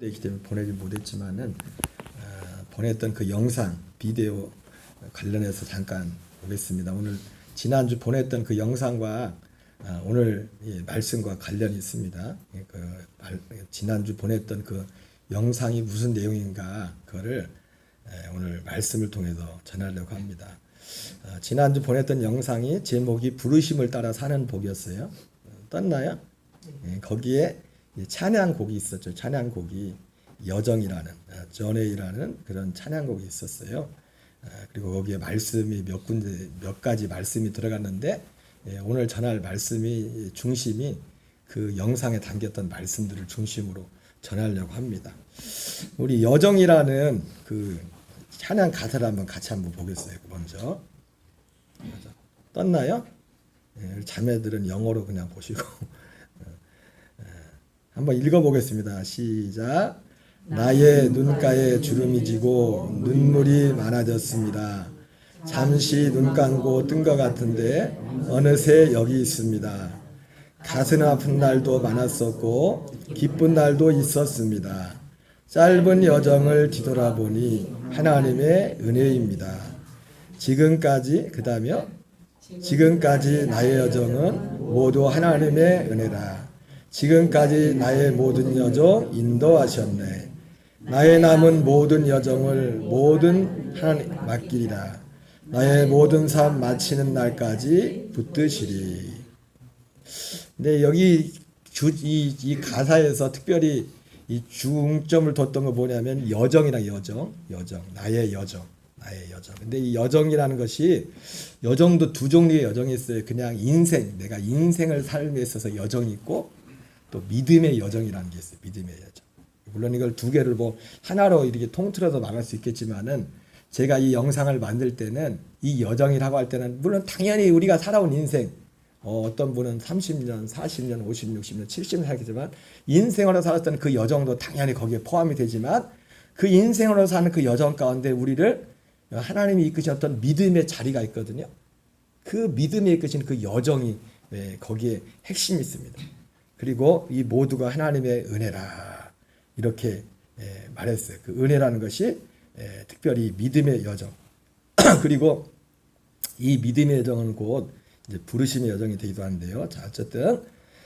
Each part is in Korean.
되기 때문에 보내지 못했지만은 보냈던 그 영상 비디오 관련해서 잠깐 보겠습니다. 오늘 지난주 보냈던 그 영상과 오늘 말씀과 관련이 있습니다. 지난주 보냈던 그 영상이 무슨 내용인가 그거를 오늘 말씀을 통해서 전하려고 합니다. 지난주 보냈던 영상이 제목이 부르심을 따라 사는 복이었어요. 떴나요? 거기에 찬양곡이 있었죠. 찬양곡이 여정이라는 전회이라는 그런 찬양곡이 있었어요. 그리고 거기에 말씀이 몇 가지 말씀이 들어갔는데 오늘 전할 말씀이 중심이 그 영상에 담겼던 말씀들을 중심으로 전하려고 합니다. 우리 여정이라는 그 찬양 가사를 한번 보겠어요. 먼저 떴나요? 자매들은 영어로 그냥 보시고 한번 읽어보겠습니다. 시작. 나의 눈가에 주름이 지고 눈물이 많아졌습니다. 잠시 눈 감고 뜬 것 같은데 어느새 여기 있습니다. 가슴 아픈 날도 많았었고 기쁜 날도 있었습니다. 짧은 여정을 뒤돌아보니 하나님의 은혜입니다. 지금까지 지금까지 나의 여정은 모두 하나님의 은혜라. 지금까지 나의 모든 여정 인도하셨네. 나의 남은 모든 여정을 모든 하나님 맡기리라. 나의 모든 삶 마치는 날까지 붙드시리. 근데 여기 이 가사에서 특별히 이 중점을 뒀던 거 뭐냐면 여정이랑 여정, 나의 여정. 근데 이 여정이라는 것이 여정도 두 종류의 여정이 있어요. 그냥 내가 인생을 삶에 있어서 여정이 있고 또 믿음의 여정이라는 게 있어요. 믿음의 여정. 물론 이걸 두 개를 하나로 이렇게 통틀어서 말할 수 있겠지만은 제가 이 영상을 만들 때는 이 여정이라고 할 때는 물론 당연히 우리가 살아온 인생 어떤 분은 30년, 40년, 50년, 60년, 70년 살겠지만 인생으로 살았던 그 여정도 당연히 거기에 포함이 되지만 그 인생으로 사는 그 여정 가운데 우리를 하나님이 이끄셨던 믿음의 자리가 있거든요. 그 믿음에 이끄신 그 여정이 거기에 핵심이 있습니다. 그리고 이 모두가 하나님의 은혜라 이렇게 말했어요. 그 은혜라는 것이 특별히 믿음의 여정 그리고 이 믿음의 여정은 곧 이제 부르심의 여정이 되기도 하는데요. 자, 어쨌든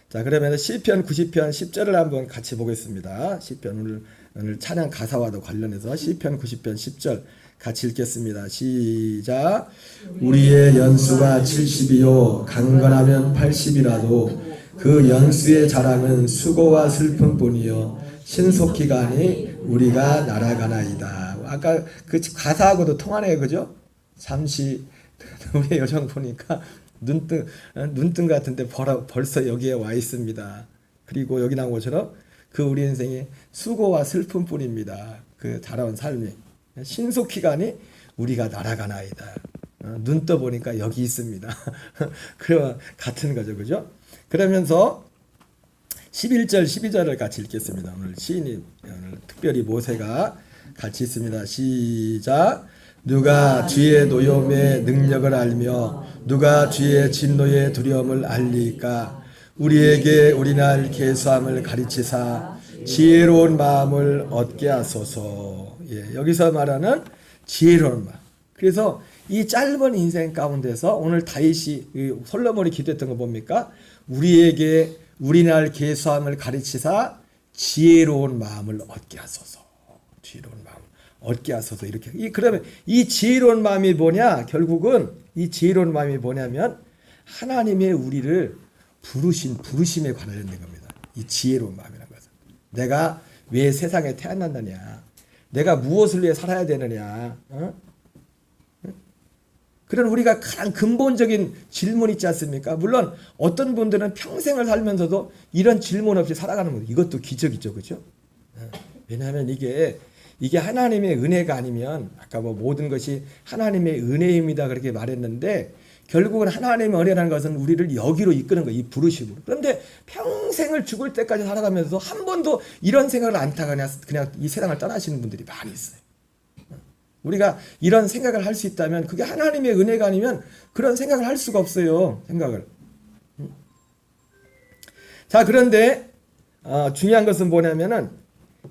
그러면 시편 90편 10절을 한번 같이 보겠습니다. 시편 오늘 찬양 가사와도 관련해서 시편 90편 10절 같이 읽겠습니다. 시작. 우리의 연수가 70이요 강건하면 80이라도 그 연수의 자랑은 수고와 슬픔뿐이요 신속히 가니 우리가 날아가나이다. 아까 그 가사하고도 통하네요. 그죠? 잠시 우리의 여정 보니까 눈뜬 같은데 벌써 여기에 와 있습니다. 그리고 여기 나온 것처럼 그 우리 인생이 수고와 슬픔뿐입니다. 그 자라온 삶이 신속히 가니 우리가 날아가나이다. 눈 떠보니까 여기 있습니다. 그와 같은 거죠. 그죠? 그러면서 11절 12절을 같이 읽겠습니다. 오늘 시인이 특별히 모세가 같이 있습니다. 시작. 누가 주의 노여움의 능력을 알며 누가 주의 진노의 두려움을 알리까. 우리에게 우리날 계수함을 가르치사 지혜로운 마음을 얻게 하소서. 여기서 말하는 지혜로운 마음. 그래서 이 짧은 인생 가운데서 오늘 다윗이 솔로몬이 기도했던 거 뭡니까? 우리에게 우리날 계수함을 가르치사 지혜로운 마음을 얻게 하소서. 지혜로운 마음 얻게 하소서. 이렇게. 그러면 이 지혜로운 마음이 뭐냐? 결국은 이 지혜로운 마음이 뭐냐면 하나님의 우리를 부르심에 관련된 겁니다. 이 지혜로운 마음이라는 것은. 내가 왜 세상에 태어났느냐? 내가 무엇을 위해 살아야 되느냐? 그런 우리가 가장 근본적인 질문 있지 않습니까? 물론 어떤 분들은 평생을 살면서도 이런 질문 없이 살아가는 분들 이것도 기적이죠. 그죠? 왜냐하면 이게 하나님의 은혜가 아니면 아까 모든 것이 하나님의 은혜입니다 그렇게 말했는데 결국은 하나님의 은혜라는 것은 우리를 여기로 이끄는 거예요. 이 부르심으로. 그런데 평생을 죽을 때까지 살아가면서 한 번도 이런 생각을 안 하고 그냥 이 세상을 떠나시는 분들이 많이 있어요. 우리가 이런 생각을 할 수 있다면 그게 하나님의 은혜가 아니면 그런 생각을 할 수가 없어요. 생각을. 자, 그런데 중요한 것은 뭐냐면은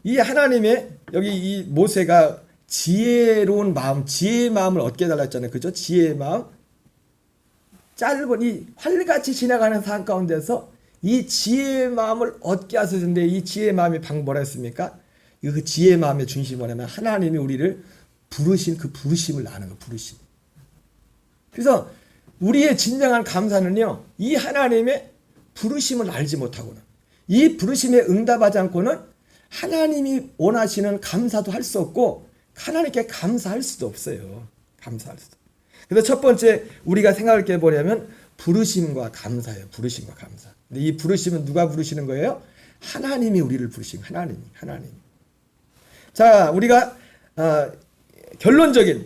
이 하나님의 여기 이 모세가 지혜로운 마음, 지혜의 마음을 얻게 해달라 했잖아요. 그죠? 지혜의 마음. 짧은 이 활같이 지나가는 삶 가운데서 이 지혜의 마음을 얻게 하셨는데 이 지혜의 마음이 방금 뭐라 했습니까? 그 지혜의 마음의 중심이 뭐냐면 하나님이 우리를 부르신 그 부르심을 아는 거, 부르심. 그래서 우리의 진정한 감사는요, 이 하나님의 부르심을 알지 못하고는, 이 부르심에 응답하지 않고는 하나님이 원하시는 감사도 할 수 없고 하나님께 감사할 수도 없어요. 감사할 수도. 그래서 첫 번째 우리가 생각할 게 뭐냐면 부르심과 감사예요. 부르심과 감사. 근데 이 부르심은 누가 부르시는 거예요? 하나님이 우리를 부르신 하나님. 자, 우리가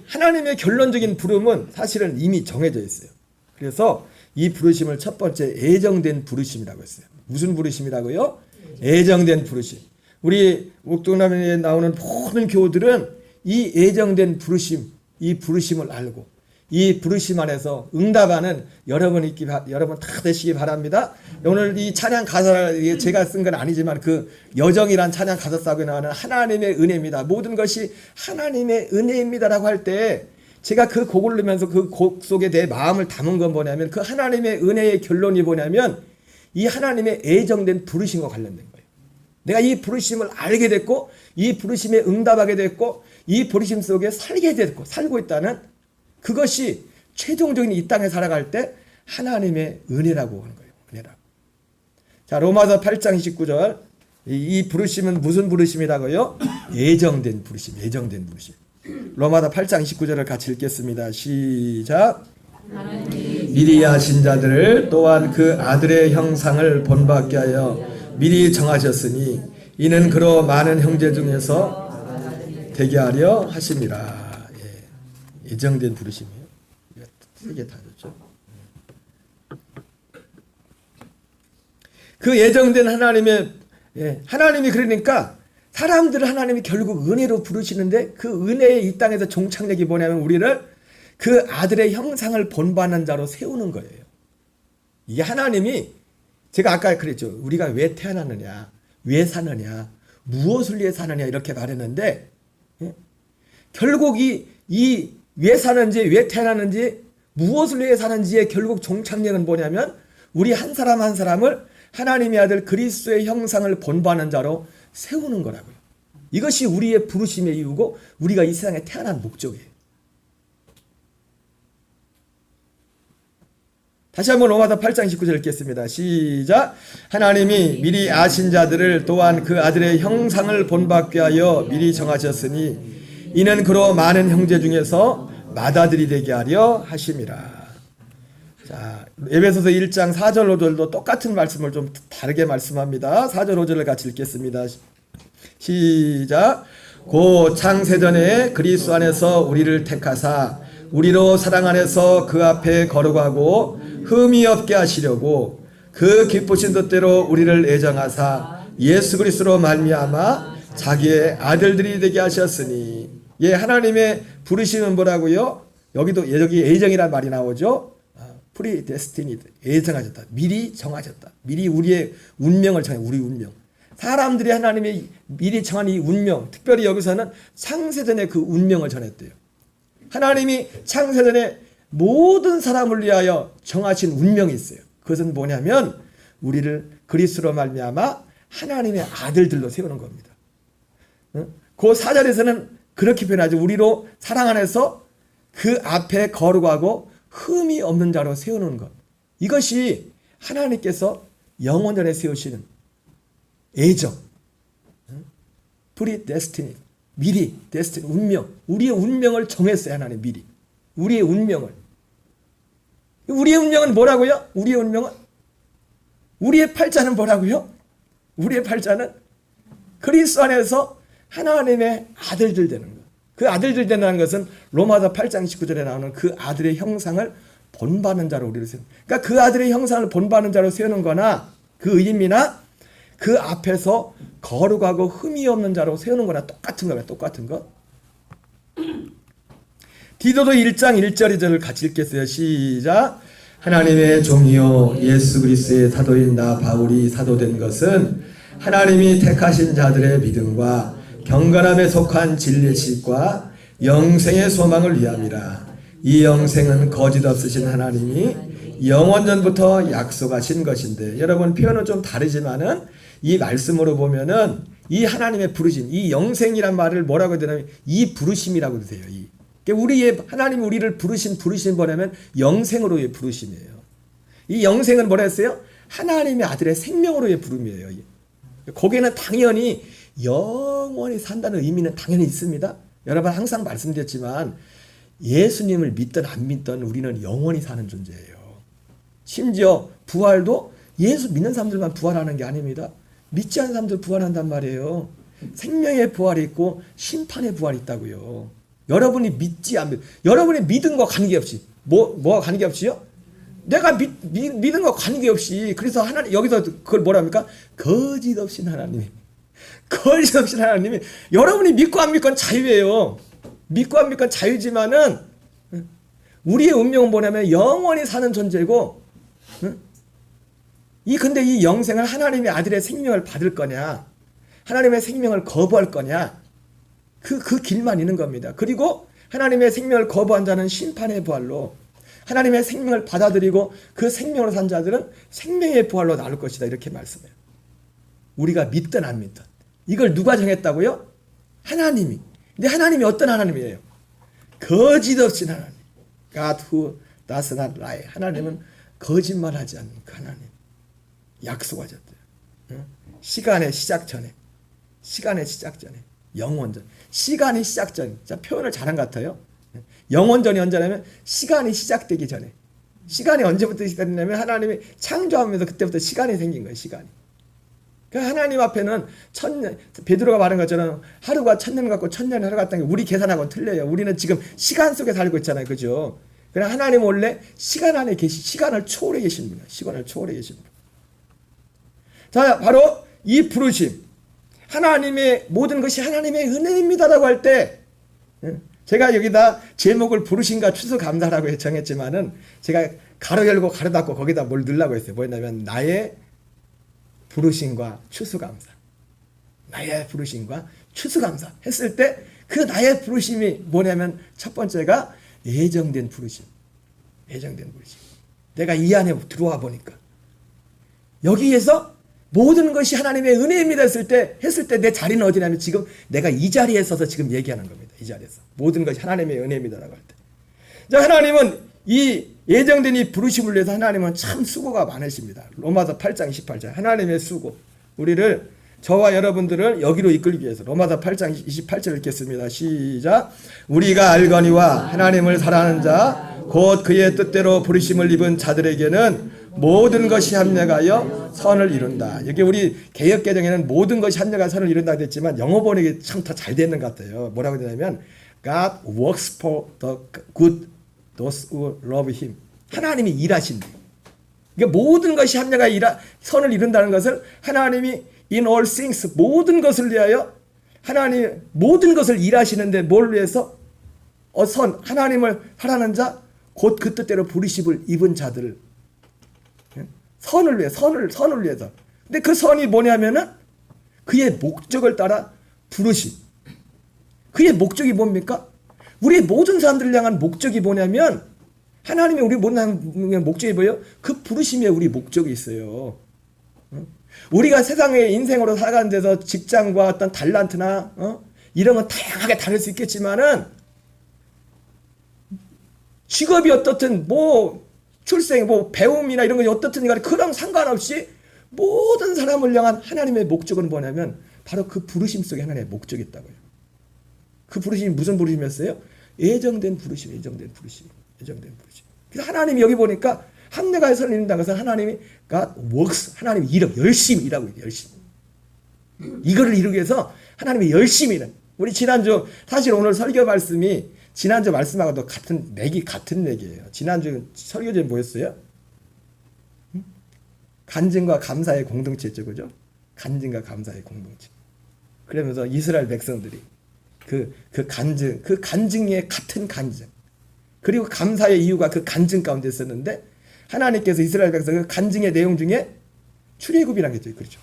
하나님의 결론적인 부름은 사실은 이미 정해져 있어요. 그래서 이 부르심을 첫 번째 애정된 부르심이라고 했어요. 무슨 부르심이라고요? 애정된 부르심. 우리 옥동남에 나오는 모든 교우들은 이 애정된 부르심, 이 부르심을 알고 이 부르심 안에서 응답하는 여러분 다 되시기 바랍니다. 오늘 이 찬양 가사를 제가 쓴 건 아니지만 그 여정이란 찬양 가사 속에 나오는 하나님의 은혜입니다. 모든 것이 하나님의 은혜입니다라고 할 때 제가 그 곡을 넣으면서 그 곡 속에 내 마음을 담은 건 뭐냐면 그 하나님의 은혜의 결론이 뭐냐면 이 하나님의 애정된 부르심과 관련된 거예요. 내가 이 부르심을 알게 됐고 이 부르심에 응답하게 됐고 이 부르심 속에 살게 됐고 살고 있다는 그것이 최종적인 이 땅에 살아갈 때 하나님의 은혜라고 하는 거예요. 은혜라고. 자, 로마서 8장 29절. 이 부르심은 무슨 부르심이라고요? 애정된 부르심. 애정된 부르심. 로마서 8장 29절을 같이 읽겠습니다. 시작. 미리 하신 자들을 또한 그 아들의 형상을 본받게 하여 미리 정하셨으니 이는 그로 많은 형제 중에서 되게 하려 하심이라. 예정된 부르심이에요. 세게 다졌죠. 그 예정된 하나님이 그러니까 사람들을 하나님이 결국 은혜로 부르시는데 그 은혜의 이 땅에서 종착역이 뭐냐면 우리를 그 아들의 형상을 본받는 자로 세우는 거예요. 이게 하나님이 제가 아까 그랬죠. 우리가 왜 태어났느냐, 왜 사느냐, 무엇을 위해 사느냐 이렇게 말했는데 결국 이 왜 사는지, 왜 태어났는지, 무엇을 위해 사는지의 결국 종착역은 뭐냐면 우리 한 사람 한 사람을 하나님의 아들 그리스도의 형상을 본받는 자로 세우는 거라고요. 이것이 우리의 부르심의 이유고 우리가 이 세상에 태어난 목적이에요. 다시 한번 로마서 8장 19절 읽겠습니다. 시작. 하나님이 미리 아신 자들을 또한 그 아들의 형상을 본받게 하여 미리 정하셨으니 이는 그로 많은 형제 중에서 맏아들이 되게 하려 하심이라. 자, 에베소서 1장 4절 5절도 똑같은 말씀을 좀 다르게 말씀합니다. 4절 5절을 같이 읽겠습니다. 시작. 고 창세전에 그리스도 안에서 우리를 택하사 우리로 사랑 안에서 그 앞에 거룩하고 흠이 없게 하시려고 그 기쁘신 뜻대로 우리를 애정하사 예수 그리스도로 말미암아 자기의 아들들이 되게 하셨으니. 하나님의 부르심은 뭐라고요? 여기 애정이란 말이 나오죠. predestined, 예정하셨다. 미리 정하셨다. 미리 우리의 운명을 정해. 우리 운명. 사람들이 하나님이 미리 정한 이 운명, 특별히 여기서는 창세전에 그 운명을 전했대요. 하나님이 창세전에 모든 사람을 위하여 정하신 운명이 있어요. 그것은 뭐냐면 우리를 그리스도로 말미암아 하나님의 아들들로 세우는 겁니다. 그 4절에서는 그렇게 표현하죠. 우리로 사랑 안에서 그 앞에 거룩하고 흠이 없는 자로 세우는 것. 이것이 하나님께서 영원전에 세우시는 애정. predestined. 미리, destiny, 운명. 우리의 운명을 정했어요. 하나님 미리. 우리의 운명을. 우리의 운명은 뭐라고요? 우리의 운명은? 우리의 팔자는 뭐라고요? 우리의 팔자는 그리스도 안에서 하나님의 아들들 되는 것. 그 아들들 된다는 것은 로마서 8장 19절에 나오는 그 아들의 형상을 본받는 자로 우리를 세우는. 그러니까 그 아들의 형상을 본받는 자로 세우는 거나 그 의미나 그 앞에서 거룩하고 흠이 없는 자로 세우는 거나 똑같은 거야. 똑같은 거. 디도서 1장 1절 2절을 같이 읽겠어요. 시작. 하나님의 종이요 예수 그리스도의 사도인 나 바울이 사도된 것은 하나님이 택하신 자들의 믿음과 경건함에 속한 진리식과 영생의 소망을 위함이라. 이 영생은 거짓 없으신 하나님이 영원전부터 약속하신 것인데, 여러분 표현은 좀 다르지만은 이 말씀으로 보면은 이 하나님의 부르심, 이 영생이란 말을 뭐라고 되냐면 이 부르심이라고 되세요. 우리의 하나님이 우리를 부르신 뭐냐면 영생으로의 부르심이에요. 이 영생은 뭐라 했어요? 하나님의 아들의 생명으로의 부름이에요. 거기에는 당연히 영원히 산다는 의미는 당연히 있습니다. 여러분 항상 말씀드렸지만 예수님을 믿든 안 믿든 우리는 영원히 사는 존재예요. 심지어 부활도 예수 믿는 사람들만 부활하는 게 아닙니다. 믿지 않는 사람들 부활한단 말이에요. 생명의 부활이 있고 심판의 부활이 있다고요. 여러분이 믿지 안 믿, 여러분이 믿은 거 관계없이 뭐가 관계없이요? 내가 믿은 거 관계없이, 그래서 하나님 여기서 그걸 뭐라 합니까? 거짓 없인 하나님이, 거짓 없인 하나님이, 여러분이 믿고 안 믿건 자유예요. 믿고 안 믿건 자유지만은 우리의 운명은 뭐냐면 영원히 사는 존재고, 근데 이 영생을 하나님의 아들의 생명을 받을 거냐, 하나님의 생명을 거부할 거냐, 그 길만 있는 겁니다. 그리고 하나님의 생명을 거부한 자는 심판의 부활로, 하나님의 생명을 받아들이고 그 생명으로 산 자들은 생명의 부활로 나올 것이다. 이렇게 말씀해요. 우리가 믿든 안 믿든. 이걸 누가 정했다고요? 하나님이. 근데 하나님이 어떤 하나님이에요? 거짓 없인 하나님. God who does not lie. 하나님은 거짓말하지 않는 그 하나님. 약속하셨대요. 시간의 시작 전에. 영원전. 시간이 시작 전. 자, 표현을 잘한 것 같아요. 영원전이 언제냐면 시간이 시작되기 전에. 시간이 언제부터 시작됐냐면 하나님이 창조하면서 그때부터 시간이 생긴 거예요. 시간이. 그러니까 하나님 앞에는 천년, 베드로가 말한 것처럼 하루가 천년 같고 천년이 하루 같다는 게 우리 계산하고는 틀려요. 우리는 지금 시간 속에 살고 있잖아요. 그죠? 그러나 하나님 원래 시간 안에 시간을 초월해 계신 분이에요. 시간을 초월해 계신 분. 자, 바로 이 부르심. 하나님의 모든 것이 하나님의 은혜입니다라고 할 때, 제가 여기다 제목을 부르심과 추수감사라고 정했지만은 제가 가로 열고 가로 닫고 거기다 뭘 넣으려고 했어요. 뭐였냐면 나의 부르심과 추수감사. 나의 부르심과 추수감사 했을 때 그 나의 부르심이 뭐냐면 첫 번째가 예정된 부르심. 예정된 부르심. 내가 이 안에 들어와 보니까 여기에서 모든 것이 하나님의 은혜입니다 했을 때 내 자리는 어디냐면 지금 내가 이 자리에 서서 지금 얘기하는 겁니다. 이 자리에서. 모든 것이 하나님의 은혜입니다라고 할 때. 자, 하나님은 이 예정된 이 부르심을 위해서 하나님은 참 수고가 많으십니다. 로마서 8장 28절. 하나님의 수고. 우리를, 저와 여러분들을 여기로 이끌기 위해서 로마서 8장 28절 읽겠습니다. 시작. 우리가 알거니와 하나님을 사랑하는 자 곧 그의 뜻대로 부르심을 입은 자들에게는 모든 것이 합력하여 선을 이룬다. 여기 우리 개역개정에는 모든 것이 합력하여 선을 이룬다 됐지만 영어 번역이 참 더 잘 되는 것 같아요. 뭐라고 되냐면 God works for the good those who love him. 하나님이 일하신다. 그러니까 모든 것이 합력하여 선을 이룬다는 것을 하나님이 in all things 모든 것을 위하여 하나님 모든 것을 일하시는데 뭘 위해서? 하나님을 사랑하는 자 곧 그 뜻대로 부르심을 입은 자들을 선을 위해서. 근데 그 선이 뭐냐면은 그의 목적을 따라 부르심. 그의 목적이 뭡니까? 우리 모든 사람들을 향한 목적이 뭐냐면 하나님의 우리 모든 사람의 목적이 뭐예요? 그 부르심에 우리 목적이 있어요. 우리가 세상의 인생으로 살아가는 데서 직장과 어떤 달란트나 이런 건 다양하게 다를 수 있겠지만은 직업이 어떻든 출생 배움이나 이런 것이 어떻든 간에 그랑 상관없이 모든 사람을 향한 하나님의 목적은 뭐냐면 바로 그 부르심 속에 하나님의 목적이 있다고요. 그 부르심이 무슨 부르심이었어요? 예정된 부르심. 그래서 하나님이 여기 보니까 합력하여 선을 이룬다는 것은 하나님이 God works, 하나님이 열심히 일하고 있어요. 열심히. 이거를 이루기 위해서 하나님이 열심히 일해요. 우리 지난주 사실 오늘 설교 말씀이 지난주 말씀하고도 같은 맥이에요. 지난주 설교제는 뭐였어요? 간증과 감사의 공동체죠. 그죠? 간증과 감사의 공동체. 그러면서 이스라엘 백성들이 그 간증의 같은 간증. 그리고 감사의 이유가 그 간증 가운데 있었는데 하나님께서 이스라엘 백성의 간증의 내용 중에 출애굽이라는 게 있죠. 그렇죠?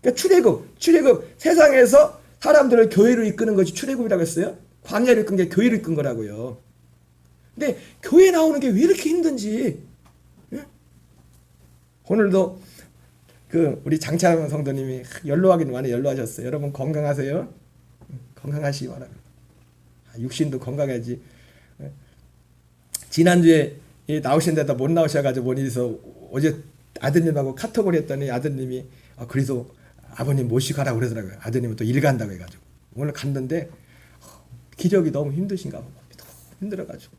그러니까 출애굽 세상에서 사람들을 교회로 이끄는 것이 출애굽이라고 했어요. 광야를 이끈 게 교회로 이끈 거라고요. 근데 교회 나오는 게 왜 이렇게 힘든지. 예? 오늘도 우리 장차영 성도님이 연로하긴 많이 연로하셨어요. 여러분 건강하세요. 건강하시기 바랍니다. 육신도 건강해야지. 지난주에 나오신 데다 못 나오셔가지고 본인이서 어제 아드님하고 카톡을 했더니 아드님이 그래서 아버님 모시고 가라고 그러더라고요. 아드님은 또 일 간다고 해가지고 오늘 갔는데 기력이 너무 힘드신가 봐. 너무 힘들어가지고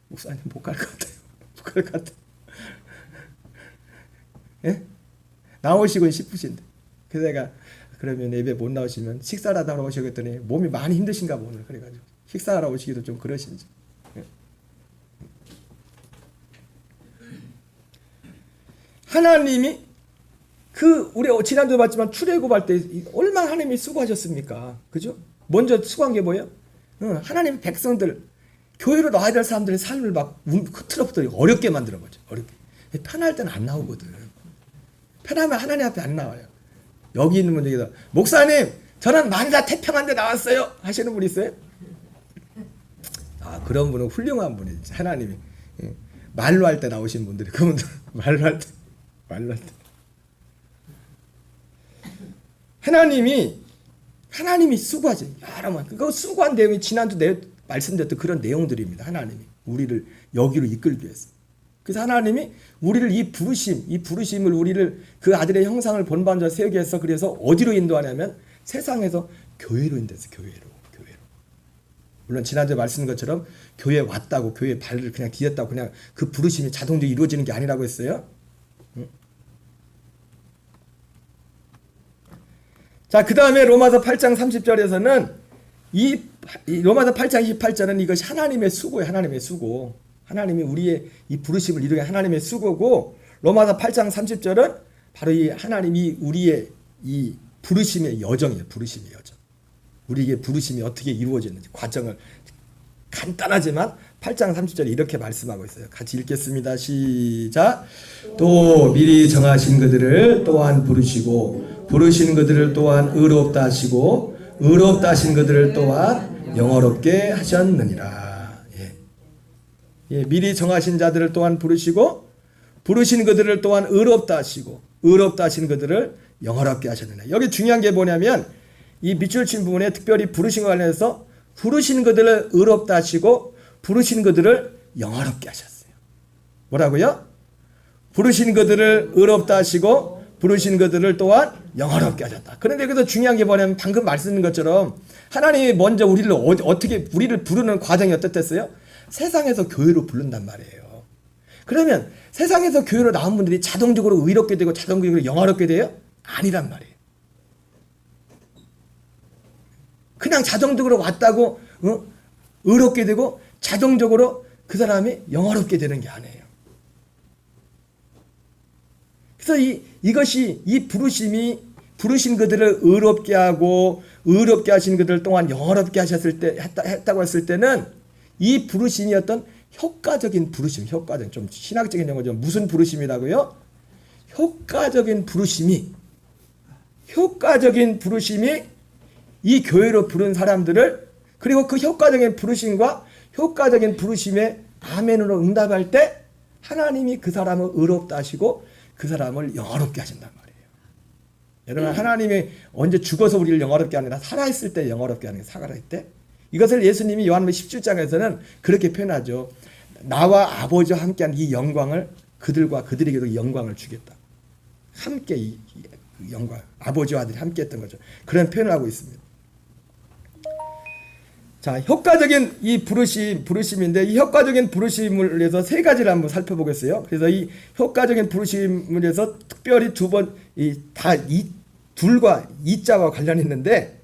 목사님 못 갈 것 같아요. 못 갈 것 같아요. 예? 나오시고 싶으신데 그래서 내가 그러면 예배 못 나오시면 식사를 하러 오시고 했더니 몸이 많이 힘드신가 봐 오늘. 그래가지고 식사하러 오시기도 좀 그러신지. 예. 하나님이 우리 지난주에 봤지만 출애굽할 때 얼마나 하나님이 수고하셨습니까? 그죠? 먼저 수고한 게 뭐예요? 하나님 백성들 교회로 나와야 될 사람들의 삶을 막 흐트러부터 어렵게 만들어버죠. 어렵게. 편할 때는 안 나오거든. 편하면 하나님 앞에 안 나와요. 여기 있는 분들께서 목사님 저는 만사 태평한 데 나왔어요 하시는 분 있어요? 그런 분은 훌륭한 분이지. 하나님이 말로 할 때 나오신 분들이 그분들 말로 할 때 하나님이 수고하지. 여러분 그거 수고한 내용이 지난주 말씀드렸던 그런 내용들입니다. 하나님이 우리를 여기로 이끌기 위해서. 그래서 하나님이 우리를 이 부르심을 우리를 그 아들의 형상을 본받아 세우기 위해서 그래서 어디로 인도하냐면 세상에서 교회로 인도해서 교회로. 물론 지난주에 말씀드린 것처럼 교회에 왔다고 교회에 발을 그냥 디뎠다고 그냥 그 부르심이 자동적으로 이루어지는 게 아니라고 했어요. 자, 그 다음에 로마서 8장 30절에서는 이 로마서 8장 28절은 이것이 하나님의 수고예요. 하나님의 수고. 하나님이 우리의 이 부르심을 이루게 하나님의 수고고, 로마서 8장 30절은 바로 이 하나님이 우리의 이 부르심의 여정이에요. 부르심의 여정. 우리에게 부르심이 어떻게 이루어지는지 과정을 간단하지만 8장 30절에 이렇게 말씀하고 있어요. 같이 읽겠습니다. 시작. 또 미리 정하신 그들을 또한 부르시고 부르신 그들을 또한 의롭다 하시고 의롭다 하신 그들을 또한 영화롭게 하셨느니라. 미리 정하신 자들을 또한 부르시고 부르신 그들을 또한 의롭다 하시고 의롭다 하신 그들을 영화롭게 하셨느니라. 여기 중요한 게 뭐냐면 이 밑줄 친 부분에 특별히 부르신 관련해서 부르신 그들을 의롭다 하시고 부르신 그들을 영화롭게 하셨어요. 뭐라고요? 부르신 그들을 의롭다 하시고 부르신 그들을 또한 영화롭게 하셨다. 그런데 여기서 중요한 게 뭐냐면 방금 말씀드린 것처럼 하나님이 먼저 우리를 부르는 과정이 어떻겠어요? 세상에서 교회로 부른단 말이에요. 그러면 세상에서 교회로 나온 분들이 자동적으로 의롭게 되고 자동적으로 영화롭게 돼요? 아니란 말이에요. 그냥 자동적으로 왔다고 의롭게 되고 자동적으로 그 사람이 영화롭게 되는 게 아니에요. 그래서 이것이 이 부르심이 부르신 그들을 의롭게 하고 의롭게 하신 그들 동안 영화롭게 하셨을 때 했다고 했을 때는 이 부르심이 어떤 효과적인 부르심, 효과적인 좀 신학적인 용어죠. 무슨 부르심이라고요? 효과적인 부르심이 이 교회로 부른 사람들을, 그리고 그 효과적인 부르심과 효과적인 부르심에 아멘으로 응답할 때 하나님이 그 사람을 의롭다 하시고 그 사람을 영화롭게 하신단 말이에요. 여러분, 하나님이 언제 죽어서 우리를 영화롭게 하는 게 아니라 살아있을 때 영화롭게 하는 게 살아있을 때. 이것을 예수님이 요한복음 17장에서는 그렇게 표현하죠. 나와 아버지와 함께한 이 영광을 그들에게도 영광을 주겠다. 함께 이 영광, 아버지와 아들이 함께 했던 거죠. 그런 표현을 하고 있습니다. 자, 효과적인 이 부르심인데, 이 효과적인 부르심을 위해서 세 가지를 한번 살펴보겠어요. 그래서 이 효과적인 부르심을 위해서 특별히 둘과 이자와 관련이 있는데,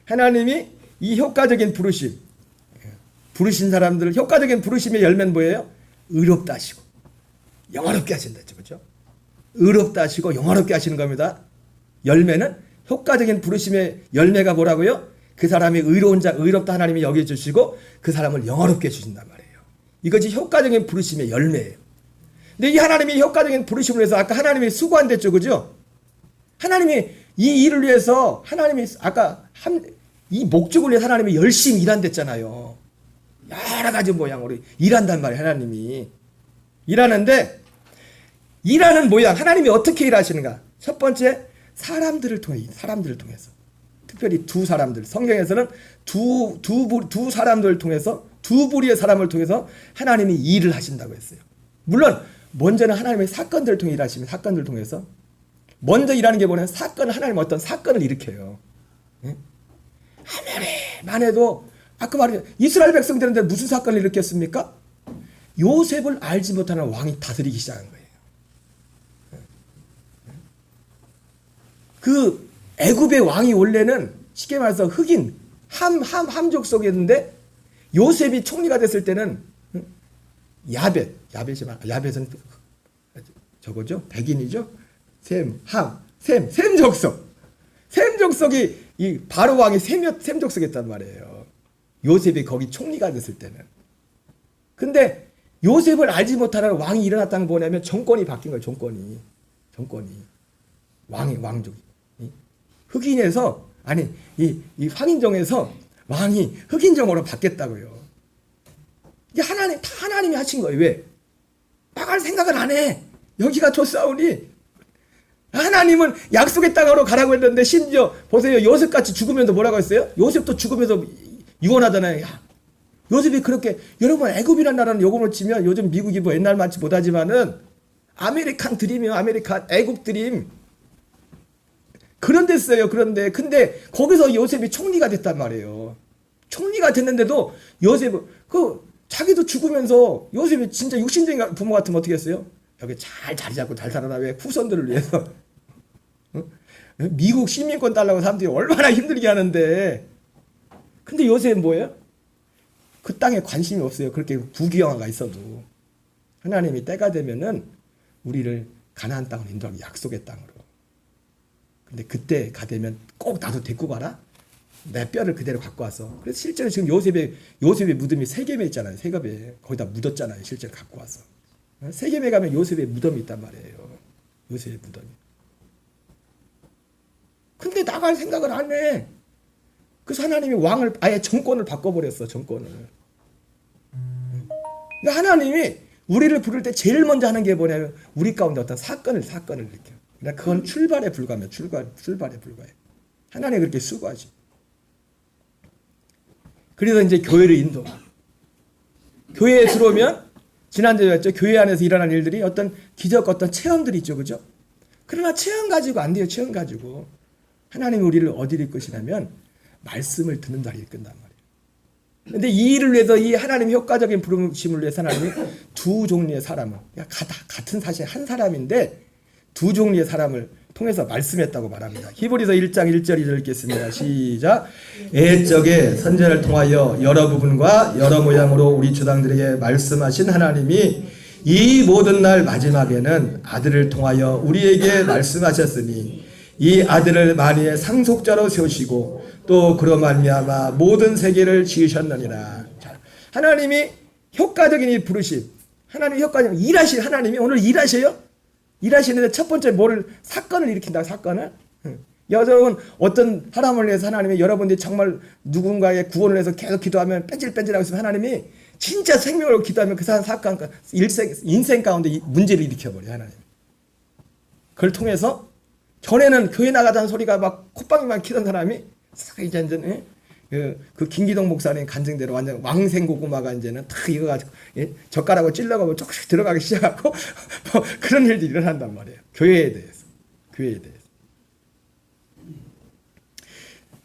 하나님이 이 효과적인 부르신 사람들을, 효과적인 부르심의 열매는 뭐예요? 의롭다 하시고 영화롭게 하신다 했죠. 그렇죠? 의롭다 하시고 영화롭게 하시는 겁니다. 열매는, 효과적인 부르심의 열매가 뭐라고요? 그 사람이 의롭다 하나님이 여겨주시고 그 사람을 영화롭게 해주신단 말이에요. 이것이 효과적인 부르심의 열매예요. 근데 이 하나님이 효과적인 부르심을 해서 아까 하나님이 수고한댔죠. 그죠? 하나님이 이 일을 위해서 하나님이 아까 이 목적을 위해서 하나님이 열심히 일한댔잖아요. 여러 가지 모양으로 일한단 말이에요. 하나님이 일하는데, 일하는 모양, 하나님이 어떻게 일하시는가? 첫 번째, 사람들을 통해서. 특별히 두 사람들, 성경에서는 두 사람들을 통해서, 두 부류의 사람을 통해서 하나님이 일을 하신다고 했어요. 물론 먼저는 하나님의 사건들을 통해 일하시면, 사건들을 통해서 먼저 일하는 게 뭐냐면, 하나님 어떤 사건을 일으켜요. 아무리만 해도 아까 말한 이스라엘 백성들한테 무슨 사건을 일으켰습니까? 요셉을 알지 못하는 왕이 다스리기 시작한 거예요. 그 애굽의 왕이 원래는 쉽게 말해서 흑인 함족 속이었는데, 요셉이 총리가 됐을 때는 야벳은 저거죠, 백인이죠. 셈 족속이 이 바로 왕이 셈 족속이었단 말이에요. 요셉이 거기 총리가 됐을 때는. 근데 요셉을 알지 못하는 왕이 일어났다는 게 뭐냐면, 정권이 바뀐 거예요. 정권이 왕족이 흑인에서, 아니 이 황인종에서 왕이 흑인종으로 바뀌었다고요. 이게 하나님이 하신 거예요. 왜? 나갈 생각을 안 해. 여기가 좋사오니. 하나님은 약속의 땅으로 가라고 했는데, 심지어 보세요. 요셉같이 죽으면서 뭐라고 했어요? 요셉도 죽으면서 유언하잖아요. 야, 요셉이 그렇게, 여러분 애굽이라는 나라는 요금을 치면 요즘 미국이 뭐 옛날만치 못하지만은 아메리칸 드림이요. 애굽 드림. 그런 데 써요. 그런데 근데 거기서 요셉이 총리가 됐단 말이에요. 총리가 됐는데도 자기도 죽으면서, 요셉이 진짜 육신적인 부모 같으면 어떻게 했어요? 여기 잘 자리 잡고 잘 살아라. 왜? 후손들을 위해서. 미국 시민권 달라고 사람들이 얼마나 힘들게 하는데. 근데 요셉은 뭐예요? 그 땅에 관심이 없어요. 그렇게 부귀영화가 있어도. 하나님이 때가 되면은 우리를 가나안 땅으로 인도하고, 약속의 땅으로. 근데 그때 가되면 꼭 나도 데리고 가라. 내 뼈를 그대로 갖고 와서. 그래서 실제로 지금 요셉의 무덤이 세겜에 있잖아요. 세겜에 거기다 묻었잖아요. 실제로 갖고 와서. 세겜에 가면 요셉의 무덤이 있단 말이에요. 요셉의 무덤이. 근데 나갈 생각을 안 해. 그래서 하나님이 왕을, 아예 정권을 바꿔버렸어. 정권을. 그러니까 하나님이 우리를 부를 때 제일 먼저 하는 게 뭐냐면, 우리 가운데 어떤 사건을 일으켜. 그러니까 그건 출발에 불과해요. 출발에 불과해. 하나님이 그렇게 수고하지. 그래서 이제 교회를 인도하. 교회에 들어오면, 지난주에 했죠. 교회 안에서 일어나는 일들이 어떤 기적, 어떤 체험들이 있죠. 그죠? 그러나 체험 가지고 안 돼요. 체험 가지고. 하나님이 우리를 어디로 이끄시냐면, 말씀을 듣는 자리에 이끈단 말이에요. 근데 이 일을 위해서, 이 하나님의 효과적인 부르심을 위해서 하나님이 두 종류의 사람을, 같은 사실 한 사람인데 두 종류의 사람을 통해서 말씀했다고 말합니다. 히브리서 1장 1절 2절 읽겠습니다. 시작. 옛적에 선지자를 통하여 여러 부분과 여러 모양으로 우리 조상들에게 말씀하신 하나님이 이 모든 날 마지막에는 아들을 통하여 우리에게 말씀하셨으니, 이 아들을 만유의 상속자로 세우시고 또 그로 말미암아 모든 세계를 지으셨느니라. 하나님이 효과적인 이 부르심, 하나님이 효과적인 일하신 하나님이 오늘 일하셔요. 일하시는데 첫 번째 사건을 일으킨다. 사건을. 여러분 어떤 사람을 위해서 하나님이, 여러분들이 정말 누군가의 구원을 위해서 계속 기도하면 뺀질뺀질하고 있으면 하나님이 진짜 생명으로 기도하면 그 사건, 인생 가운데 문제를 일으켜버려요. 하나님. 그걸 통해서 전에는 교회 나가자는 소리가 막 콧방귀만 키던 사람이 이제는 그 김기동 목사님 간증대로 완전 왕생고구마가 이제는 탁 익어가지고 젓가락으로 찔러가고 조금씩 들어가기 시작하고 뭐 그런 일들이 일어난단 말이에요. 교회에 대해서.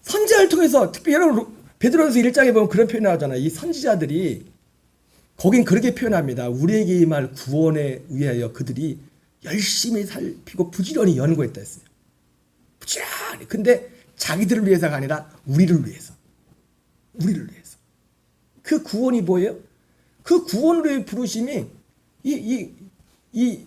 선지자를 통해서, 특히 여러분 베드로전서 1장에 보면 그런 표현 나오잖아요. 이 선지자들이 거긴 그렇게 표현합니다. 우리에게 임할 구원에 위하여 그들이 열심히 살피고 부지런히 연구했다 했어요. 부지런히. 근데 자기들을 위해서가 아니라 우리를 위해서. 그 구원이 뭐예요? 그 구원으로의 부르심이 이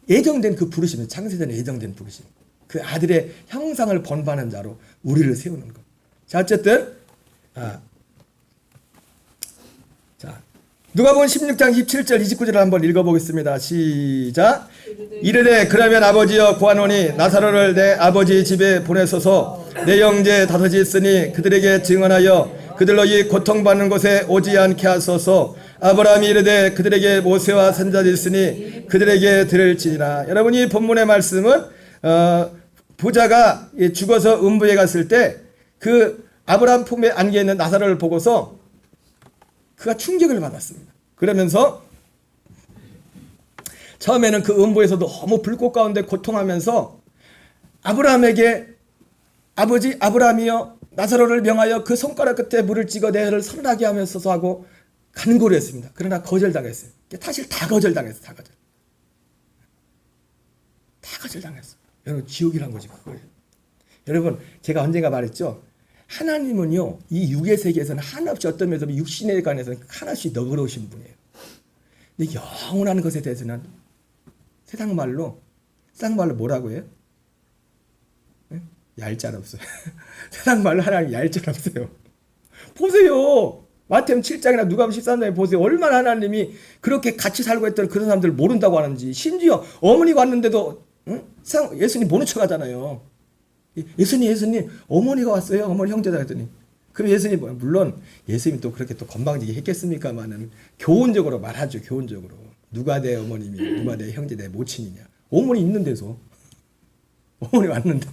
예정된 그 부르심이에요. 창세전에 예정된 부르심. 그 아들의 형상을 본받는 자로 우리를 세우는 것. 자, 어쨌든 자, 누가복음 16장 27절 29절을 한번 읽어보겠습니다. 시작. 이르되 그러면 아버지여 구하노니 나사로를 내 아버지 집에 보내소서. 내 형제 다섯이 있으니 그들에게 증언하여 그들로 이 고통받는 곳에 오지 않게 하소서. 아브라함이 이르되 그들에게 모세와 선자들이 있으니 그들에게 들을지니라. 여러분, 이 본문의 말씀은 부자가 죽어서 음부에 갔을 때 그 아브라함 품에 안겨 있는 나사로를 보고서 그가 충격을 받았습니다. 그러면서 처음에는 그 음부에서 너무 불꽃 가운데 고통하면서 아브라함에게 아버지 아브라함이여 나사로를 명하여 그 손가락 끝에 물을 찍어 내 혀를 서늘하게 하면서 하고 간구를 했습니다. 그러나 거절당했어요. 사실 다 거절당했어요. 다 거절당했어요. 여러분, 지옥이란 거지 그거예요. 여러분, 제가 언젠가 말했죠. 하나님은요, 이 육의 세계에서는 한없이 어떤 면에서 육신에 관해서는 한없이 너그러우신 분이에요. 근데 영원한 것에 대해서는 세상 말로 뭐라고 해요? 네? 얄짤 없어요. 세상 말로 하나님 얄짤 없어요. 보세요. 마태복음 7장이나 누가복음 13장에 보세요. 얼마나 하나님이 그렇게 같이 살고 했던 그런 사람들을 모른다고 하는지. 심지어 어머니가 왔는데도 예수님 모른 척 하잖아요. 예수님 어머니가 왔어요. 어머니 형제다 했더니 그럼 예수님 물론 예수님이 또 그렇게 또 건방지게 했겠습니까만은 교훈적으로 말하죠. 교훈적으로 누가 내 어머님이 누가 내 형제 내 모친이냐. 어머니 있는 데서 어머니 왔는데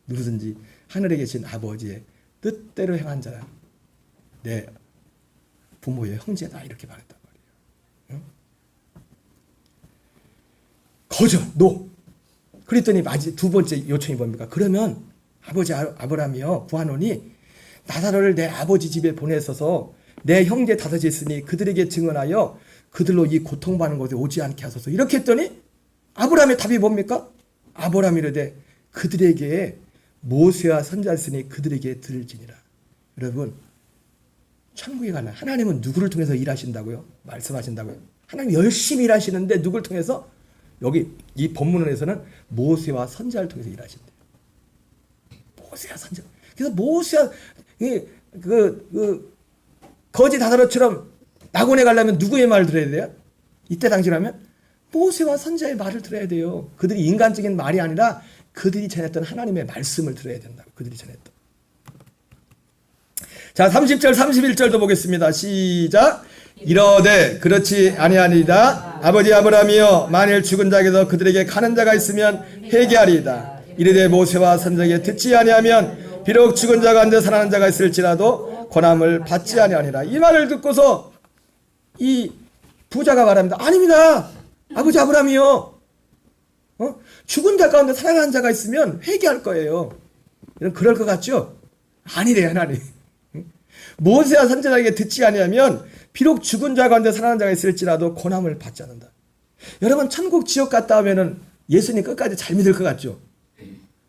누구든지 하늘에 계신 아버지의 뜻대로 행한 자라 내 부모의 형제다 이렇게 말했단 말이에요. 응? 거절 노. 그랬더니 두 번째 요청이 뭡니까? 그러면 아버지 아브라함이여 구하노니 나사로를 내 아버지 집에 보내서서 내 형제 다섯이 있으니 그들에게 증언하여 그들로 이 고통받는 곳에 오지 않게 하소서. 이렇게 했더니 아브라함의 답이 뭡니까? 아브라함이 이르되 그들에게 모세와 선자 있으니 그들에게 들을지니라. 여러분, 천국에 가면 하나님은 누구를 통해서 일하신다고요? 말씀하신다고요? 하나님 열심히 일하시는데 누구를 통해서? 여기 이 본문에서는 모세와 선자를 통해서 일하신대요. 모세와 선자. 그래서 모세와 거지 다사로처럼 낙원에 가려면 누구의 말을 들어야 돼요? 이때 당시라면 모세와 선자의 말을 들어야 돼요. 그들이 인간적인 말이 아니라 그들이 전했던 하나님의 말씀을 들어야 된다고. 그들이 전했던. 자, 30절 31절도 보겠습니다. 시작. 이러되 그렇지 아니하니이다. 아버지 아브라함이여 만일 죽은 자에게서 그들에게 가는 자가 있으면 회개하리이다. 이르되 모세와 선자에게 듣지 아니하면 비록 죽은 자가 앉아 살아난 자가 있을지라도 권함을 받지 아니하니라. 이 말을 듣고서 이 부자가 말합니다. 아닙니다. 아버지 아브라함이여 죽은 자 가운데 살아난 자가 있으면 회개할 거예요. 그럴 것 같죠? 아니래 하나님. 모세와 선자에게 듣지 아니하면 비록 죽은 자 가운데 살아난 자가 있을지라도 권함을 받지 않는다. 여러분, 천국 지옥 갔다 오면은 예수님 끝까지 잘 믿을 것 같죠?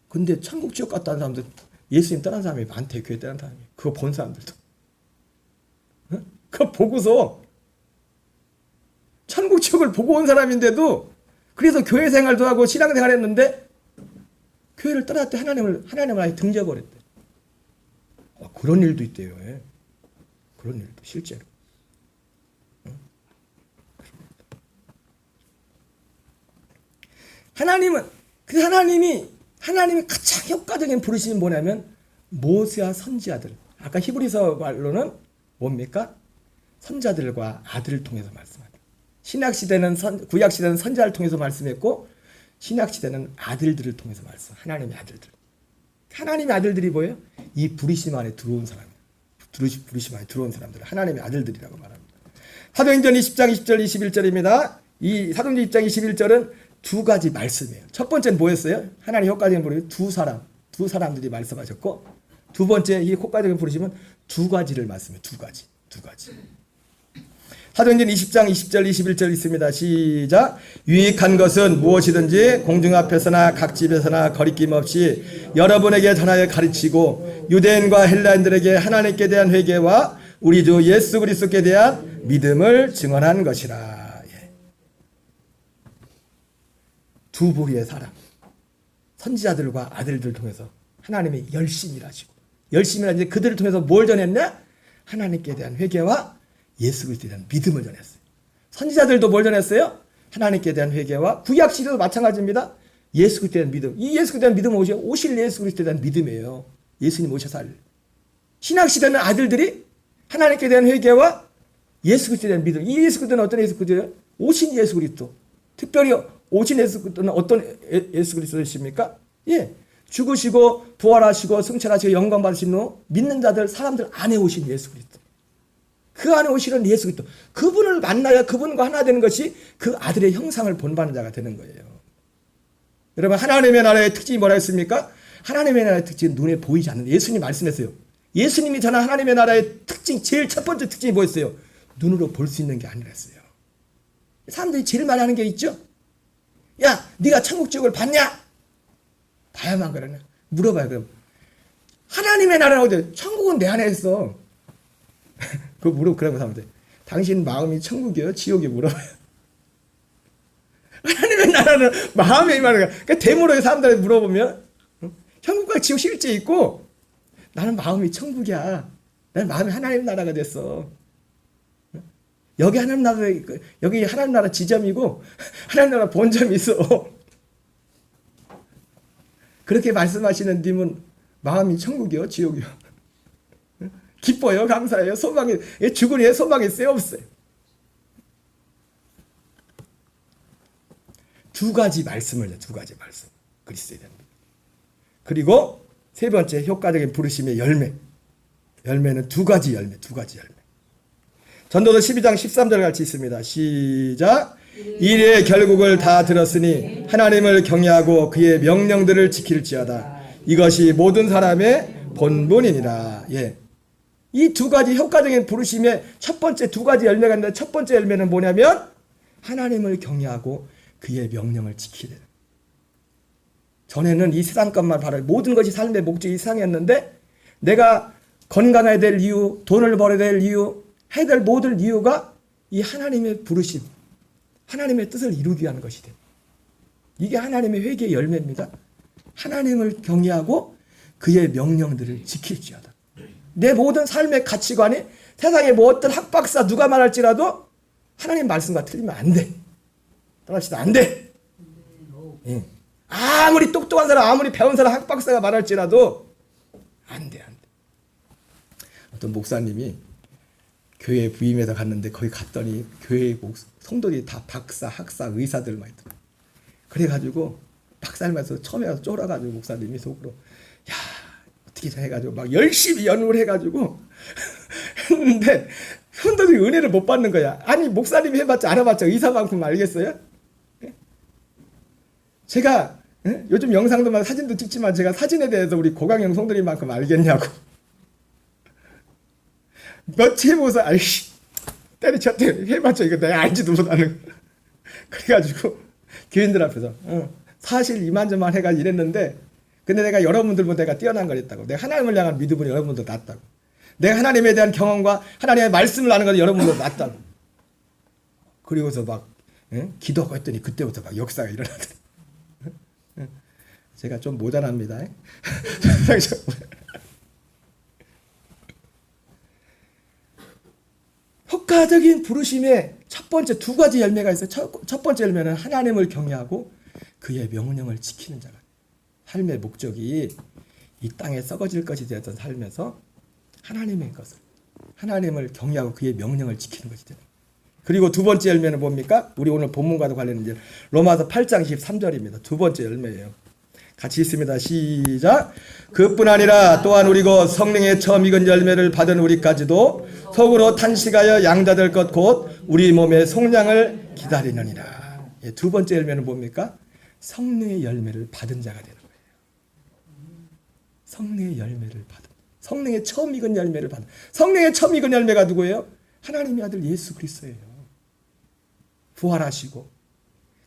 근데 천국 지옥 갔다 온 사람들 예수님 떠난 사람이 많대. 교회 떠난 사람이. 그거 본 사람들도. 응? 그거 보고서 천국 지옥을 보고 온 사람인데도 그래서 교회 생활도 하고 신앙생활 했는데 교회를 떠날 때 하나님을 아예 등져버렸대. 그런 일도 있대요. 예. 그런 일도 실제로. 하나님이 가장 효과적인 부르심이 뭐냐면 모세와 선지자들. 아까 히브리서 말로는 뭡니까? 선자들과 아들을 통해서 말씀하다. 구약 시대는 선자를 통해서 말씀했고 신약 시대는 아들들을 통해서 말씀. 하나님의 아들들. 하나님의 아들들이 뭐예요? 이 부르심 안에 들어온 사람. 부르심 안에 들어온 사람들. 하나님의 아들들이라고 말합니다. 사도행전 20장 20절 21절입니다. 이 사도행전 20장 21절은 두 가지 말씀이에요. 첫 번째는 뭐였어요? 하나님 효과적인 부르심 두 사람들이 말씀하셨고 두 번째 이 효과적인 부르심은 두 가지를 말씀해요. 두 가지. 사도행전 20장 20절 21절 있습니다. 시작. 유익한 것은 무엇이든지 공중 앞에서나 각 집에서나 거리낌 없이 여러분에게 전하여 가르치고 유대인과 헬라인들에게 하나님께 대한 회개와 우리 주 예수 그리스도께 대한 믿음을 증언한 것이라. 두 부류의 사람, 선지자들과 아들들 통해서 하나님이 열심히 일하시고 열심히 일하는데 그들을 통해서 뭘 전했냐? 하나님께 대한 회개와 예수 그리스도에 대한 믿음을 전했어요. 선지자들도 뭘 전했어요? 하나님께 대한 회개와 구약 시대도 마찬가지입니다. 예수 그리스도에 대한 믿음. 이 예수 그리스도에 대한 믿음은 오실 예수 그리스도에 대한 믿음이에요. 예수님 오셔서 할. 신약 시대는 아들들이 하나님께 대한 회개와 예수 그리스도에 대한 믿음. 이 예수 그리스도는 어떤 예수 그리스도예요? 오신 예수 그리스도. 특별히 오신 예수 그리스도는 어떤 예수 그리스도이십니까? 예. 죽으시고 부활하시고 승천하시고 영광 받으신 후 믿는 자들 사람들 안에 오신 예수 그리스도. 그 안에 오시는 예수 그리스도. 그분을 만나야 그분과 하나 되는 것이 그 아들의 형상을 본받는 자가 되는 거예요. 여러분 하나님의 나라의 특징이 뭐라 했습니까? 하나님의 나라의 특징은 눈에 보이지 않는 예수님 말씀했어요. 예수님이 전한 하나님의 나라의 특징 제일 첫 번째 특징이 뭐였어요? 눈으로 볼 수 있는 게 아니랬어요. 사람들이 제일 많이 하는 게 있죠. 야 네가 천국 지옥을 봤냐? 봐야만 그러냐? 물어봐요. 그럼 하나님의 나라는 어디? 천국은 내 안에 있어. 그거 물어 그러면 사람들 당신 마음이 천국이에요? 지옥이 물어봐요. 하나님의 나라는 마음에 임하는 거야. 그러니까 대물어의 사람들한테 물어보면 천국과 지옥 실제 있고 나는 마음이 천국이야. 나는 마음이 하나님 나라가 됐어. 여기 하나님 나라 여기 하나님 나라 지점이고 하나님 나라 본점이 있어. 그렇게 말씀하시는 님은 마음이 천국이요, 지옥이요. 기뻐요, 감사해요, 소망이 죽은 이에 소망이 있어요, 없어요? 두 가지 말씀을 두 가지 말씀 그리스도에 대한 믿음. 그리고 세 번째 효과적인 부르심의 열매. 열매는 두 가지 열매. 전도서 12장 13절 같이 있습니다. 시작. 이의 결국을 다 들었으니 하나님을 경외하고 그의 명령들을 지킬지어다. 이것이 모든 사람의 본분이니라. 예. 이 두 가지 효과적인 부르심의 첫 번째 두 가지 열매가 있는데 첫 번째 열매는 뭐냐면 하나님을 경외하고 그의 명령을 지키는. 전에는 이 세상 것만 바라고 모든 것이 삶의 목적이 이상이었는데 내가 건강해야 될 이유, 돈을 벌어야 될 이유, 해야 될 모든 이유가 이 하나님의 부르심, 하나님의 뜻을 이루기 위한 것이 돼. 이게 하나님의 회개의 열매입니다. 하나님을 경외하고 그의 명령들을 지킬지어다. 내 모든 삶의 가치관이 세상에 뭐 어떤 학박사 누가 말할지라도 하나님 말씀과 틀리면 안 돼. 따라합시다. 안 돼. 예. 아무리 똑똑한 사람, 아무리 배운 사람, 학박사가 말할지라도 안 돼. 어떤 목사님이 교회 부임해서 갔는데 거기 갔더니 교회 성도들이 다 박사, 학사, 의사들 많이 들어. 그래가지고 박사님에서 처음에 가서 쫄아가지고 목사님이 속으로 야 어떻게 해가지고 막 열심히 연구를 해가지고 했는데 성도들이 은혜를 못 받는 거야. 아니 목사님이 해봤자 알아봤자 의사만큼 알겠어요? 제가 요즘 영상도 사진도 찍지만 제가 사진에 대해서 우리 고강형 성도님만큼 알겠냐고. 며칠 해보고서 아이씨 때리쳤대 해봤자 이거 내가 알지도 못하는. 그래가지고 교인들 앞에서 사실 이만저만 해가지고 이랬는데 근데 내가 여러분들보다 내가 뛰어난 걸 했다고. 내가 하나님을 향한 믿음은 여러분보다 낫다고. 내가 하나님에 대한 경험과 하나님의 말씀을 아는 건 여러분보다 낫다고. 그리고서 막 기도하고 했더니 그때부터 막 역사가 일어나더니 제가 좀 모자랍니다. 효과적인 부르심의 첫 번째 두 가지 열매가 있어요. 첫 번째 열매는 하나님을 경외하고 그의 명령을 지키는 자가. 삶의 목적이 이 땅에 썩어질 것이 되었던 삶에서 하나님의 것을 하나님을 경외하고 그의 명령을 지키는 것이 되는. 그리고 두 번째 열매는 뭡니까? 우리 오늘 본문과도 관련된 로마서 8장 13절입니다. 두 번째 열매예요. 같이 있습니다. 시작. 그뿐 아니라 또한 우리고 성령의 처음 익은 열매를 받은 우리까지도 속으로 탄식하여 양자될 것 곧 우리 몸의 속량을 기다리느니라. 예, 두 번째 열매는 뭡니까? 성령의 열매를 받은 자가 되는 거예요. 성령의 열매를 받은. 성령의 처음 익은 열매를 받은. 성령의 처음 익은 열매가 누구예요? 하나님의 아들 예수 그리스도예요. 부활하시고.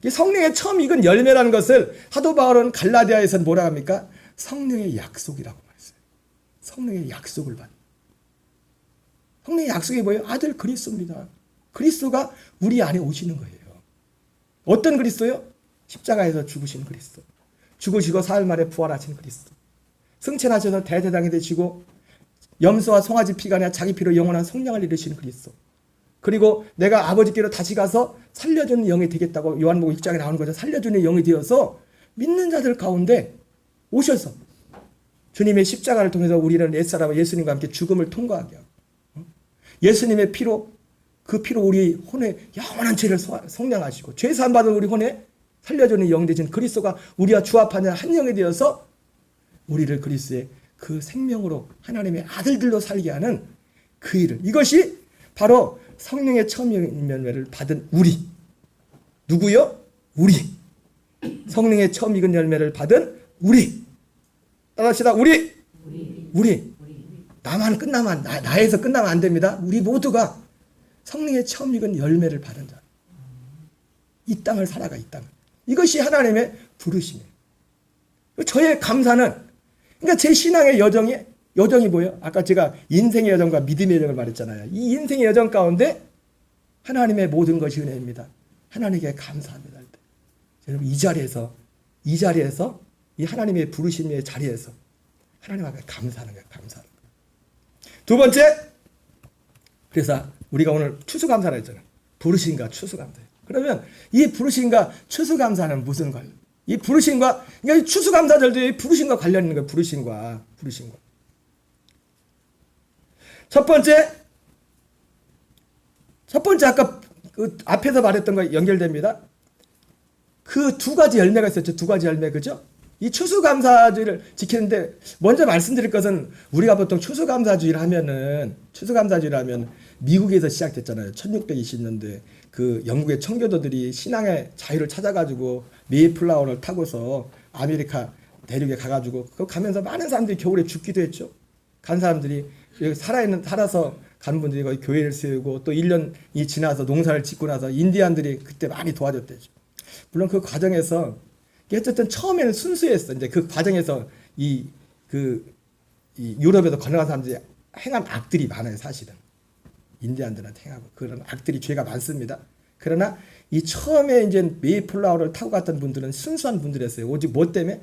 성령의 처음 익은 열매라는 것을 사도 바울은 갈라디아에서는 뭐라 합니까? 성령의 약속이라고 말했어요. 성령의 약속을 받는. 성령의 약속이 뭐예요? 아들 그리스도입니다. 그리스도가 우리 안에 오시는 거예요. 어떤 그리스도요? 십자가에서 죽으신 그리스도. 죽으시고 사흘 만에 부활하신 그리스도. 승천하셔서 대제사장이 되시고 염소와 송아지 피가 아니라 자기 피로 영원한 성량을 이루신 그리스도. 그리고 내가 아버지께로 다시 가서 살려주는 영이 되겠다고 요한복음 1장에 나오는 거죠. 살려주는 영이 되어서 믿는 자들 가운데 오셔서 주님의 십자가를 통해서 우리는 옛사람과 예수님과 함께 죽음을 통과하게 하고 예수님의 피로 그 피로 우리 혼의 영원한 죄를 속량하시고 죄 사함 받은 우리 혼에 살려주는 영 되신 그리스도가 우리와 주합하는 한 영이 되어서 우리를 그리스도의 그 생명으로 하나님의 아들들로 살게 하는 그 일을, 이것이 바로 성령의 처음 열매를 받은 우리. 누구요? 우리. 성령의 처음 익은 열매를 받은 우리. 따라합시다. 우리. 나만 끝나면 나에서 끝나면 안 됩니다. 우리 모두가 성령의 처음 익은 열매를 받은 자. 이 땅을 살아가, 이 땅을. 이것이 하나님의 부르심이에요. 저의 감사는, 그러니까 제 신앙의 여정이 뭐예요? 아까 제가 인생의 여정과 믿음의 여정을 말했잖아요. 이 인생의 여정 가운데 하나님의 모든 것이 은혜입니다. 하나님께 감사합니다. 여러분, 이 자리에서 이 하나님의 부르심의 자리에서 하나님 앞에 감사하는 거예요. 감사하는 거예요. 두 번째, 그래서 우리가 오늘 추수감사를 했잖아요. 부르심과 추수감사. 그러면 이 부르심과 추수감사는 무슨 관련? 이 부르심과, 그러니까 추수감사절도 이 부르심과 관련 있는 거예요. 부르심과. 첫 번째 아까 그 앞에서 말했던 거 연결됩니다. 그 두 가지 열매가 있었죠. 두 가지 열매, 그죠? 이 추수감사주의를 지키는데 먼저 말씀드릴 것은, 우리가 보통 추수감사주의를 하면 미국에서 시작됐잖아요. 1620년대 그 영국의 청교도들이 신앙의 자유를 찾아가지고 메이플라워를 타고서 아메리카 대륙에 가가지고 그 가면서 많은 사람들이 겨울에 죽기도 했죠. 간 사람들이 살아서 간 분들이 거의 교회를 세우고 또 1년이 지나서 농사를 짓고 나서 인디안들이 그때 많이 도와줬대죠. 물론 그 과정에서 어쨌든 처음에는 순수했어. 이제 그 과정에서 이 유럽에서 건너간 사람들이 행한 악들이 많아요, 사실은. 인디안들한테 행하고 그런 악들이 죄가 많습니다. 그러나 이 처음에 이제 메이플라워를 타고 갔던 분들은 순수한 분들이었어요. 오직 뭐 때문에?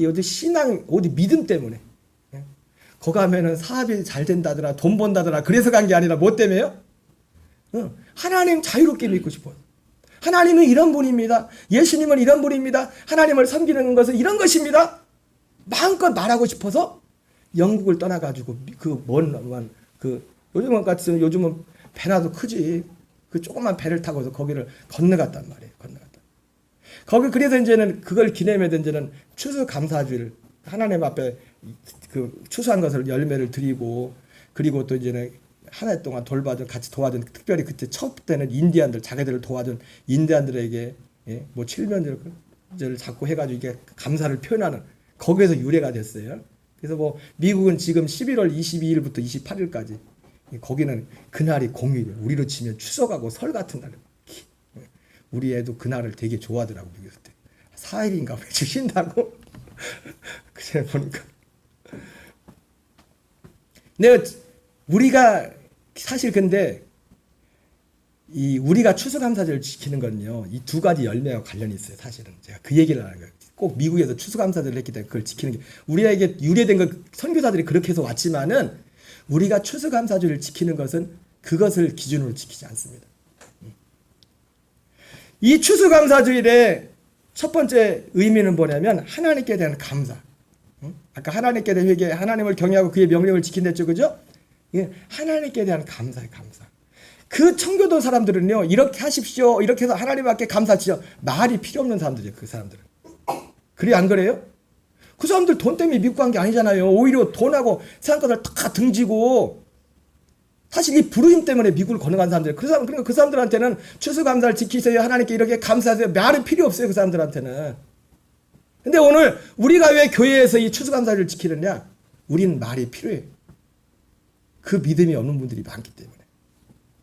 오직 신앙, 오직 믿음 때문에. 거기 가면은 사업이 잘 된다더라, 돈 번다더라, 그래서 간 게 아니라 뭐 때문에요? 하나님 자유롭게 믿고 싶어요. 하나님은 이런 분입니다. 예수님은 이런 분입니다. 하나님을 섬기는 것은 이런 것입니다. 마음껏 말하고 싶어서 영국을 떠나가지고 요즘은 배나도 크지. 그 조그만 배를 타고서 거기를 건너갔단 말이에요. 거기 그래서 이제는 그걸 기념해야 이제는 추수감사주의를 하나님 앞에 그 추수한 것을 열매를 드리고, 그리고 또 이제는 한 해 동안 같이 도와준, 특별히 그때 첫 때는 인디안들, 자기들을 도와준 인디안들에게 뭐 칠면조를 자꾸 해가지고 이게 감사를 표현하는, 거기에서 유래가 됐어요. 그래서 뭐 미국은 지금 11월 22일부터 28일까지 거기는 그날이 공휴일, 우리로 치면 추석하고 설 같은 날. 우리 애도 그날을 되게 좋아하더라고. 그때 4일인가 며칠 쉰다고. 그전에 보니까 우리가 사실 근데 우리가 추수감사절을 지키는 건요, 이 두 가지 열매와 관련이 있어요. 사실은 제가 그 얘기를 하는 거예요. 꼭 미국에서 추수감사절을 했기 때문에 그걸 지키는 게, 우리에게 유래된 건 선교사들이 그렇게 해서 왔지만은 우리가 추수감사절을 지키는 것은 그것을 기준으로 지키지 않습니다. 이 추수감사주일의 첫 번째 의미는 뭐냐면 하나님께 대한 감사. 아까 하나님께 대한 회개, 하나님을 경외하고 그의 명령을 지킨댔죠, 그죠? 하나님께 대한 감사의 감사. 그 청교도 사람들은요, 이렇게 하십시오, 이렇게 해서 하나님 앞에 감사하시죠. 말이 필요 없는 사람들이에요, 그 사람들은. 그래, 안 그래요? 그 사람들 돈 때문에 미국 간 게 아니잖아요. 오히려 돈하고 세상 것을 다 등지고, 사실 이 부르심 때문에 미국을 건너간 사람들, 그러니까 그 사람들한테는 추수감사를 지키세요, 하나님께 이렇게 감사하세요, 말은 필요 없어요, 그 사람들한테는. 근데 오늘 우리가 왜 교회에서 이 추수감사를 지키느냐? 우리는 말이 필요해요. 그 믿음이 없는 분들이 많기 때문에.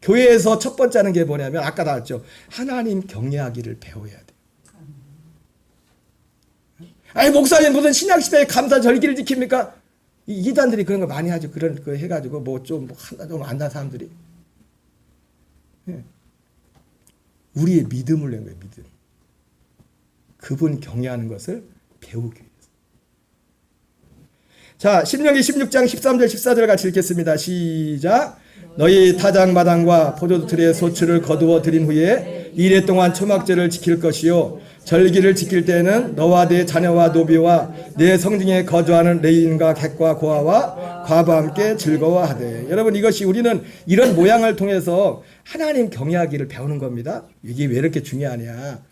교회에서 첫 번째 하는 게 뭐냐면, 아까 나왔죠, 하나님 경외하기를 배워야 돼요. 아니, 목사님 무슨 신약시대에 감사 절기를 지킵니까? 이단들이 그런 거 많이 하죠. 그런 거 해가지고 뭐 좀 안다는 사람들이. 우리의 믿음을 낸 거예요. 믿음. 그분 경외하는 것을 배우기 위해서. 자, 신명기 16장 13절 14절 같이 읽겠습니다. 시작. 너희 타작마당과 포도틀의 소출을 거두어 들인 후에 이래 동안 초막절을 지킬 것이요 절기를 지킬 때에는 너와 네 자녀와 노비와 네 성중에 거주하는 레인과 객과 고아와 과부와 함께 즐거워하되. 여러분, 이것이 우리는 이런 모양을 통해서 하나님 경외하기를 배우는 겁니다. 이게 왜 이렇게 중요하냐?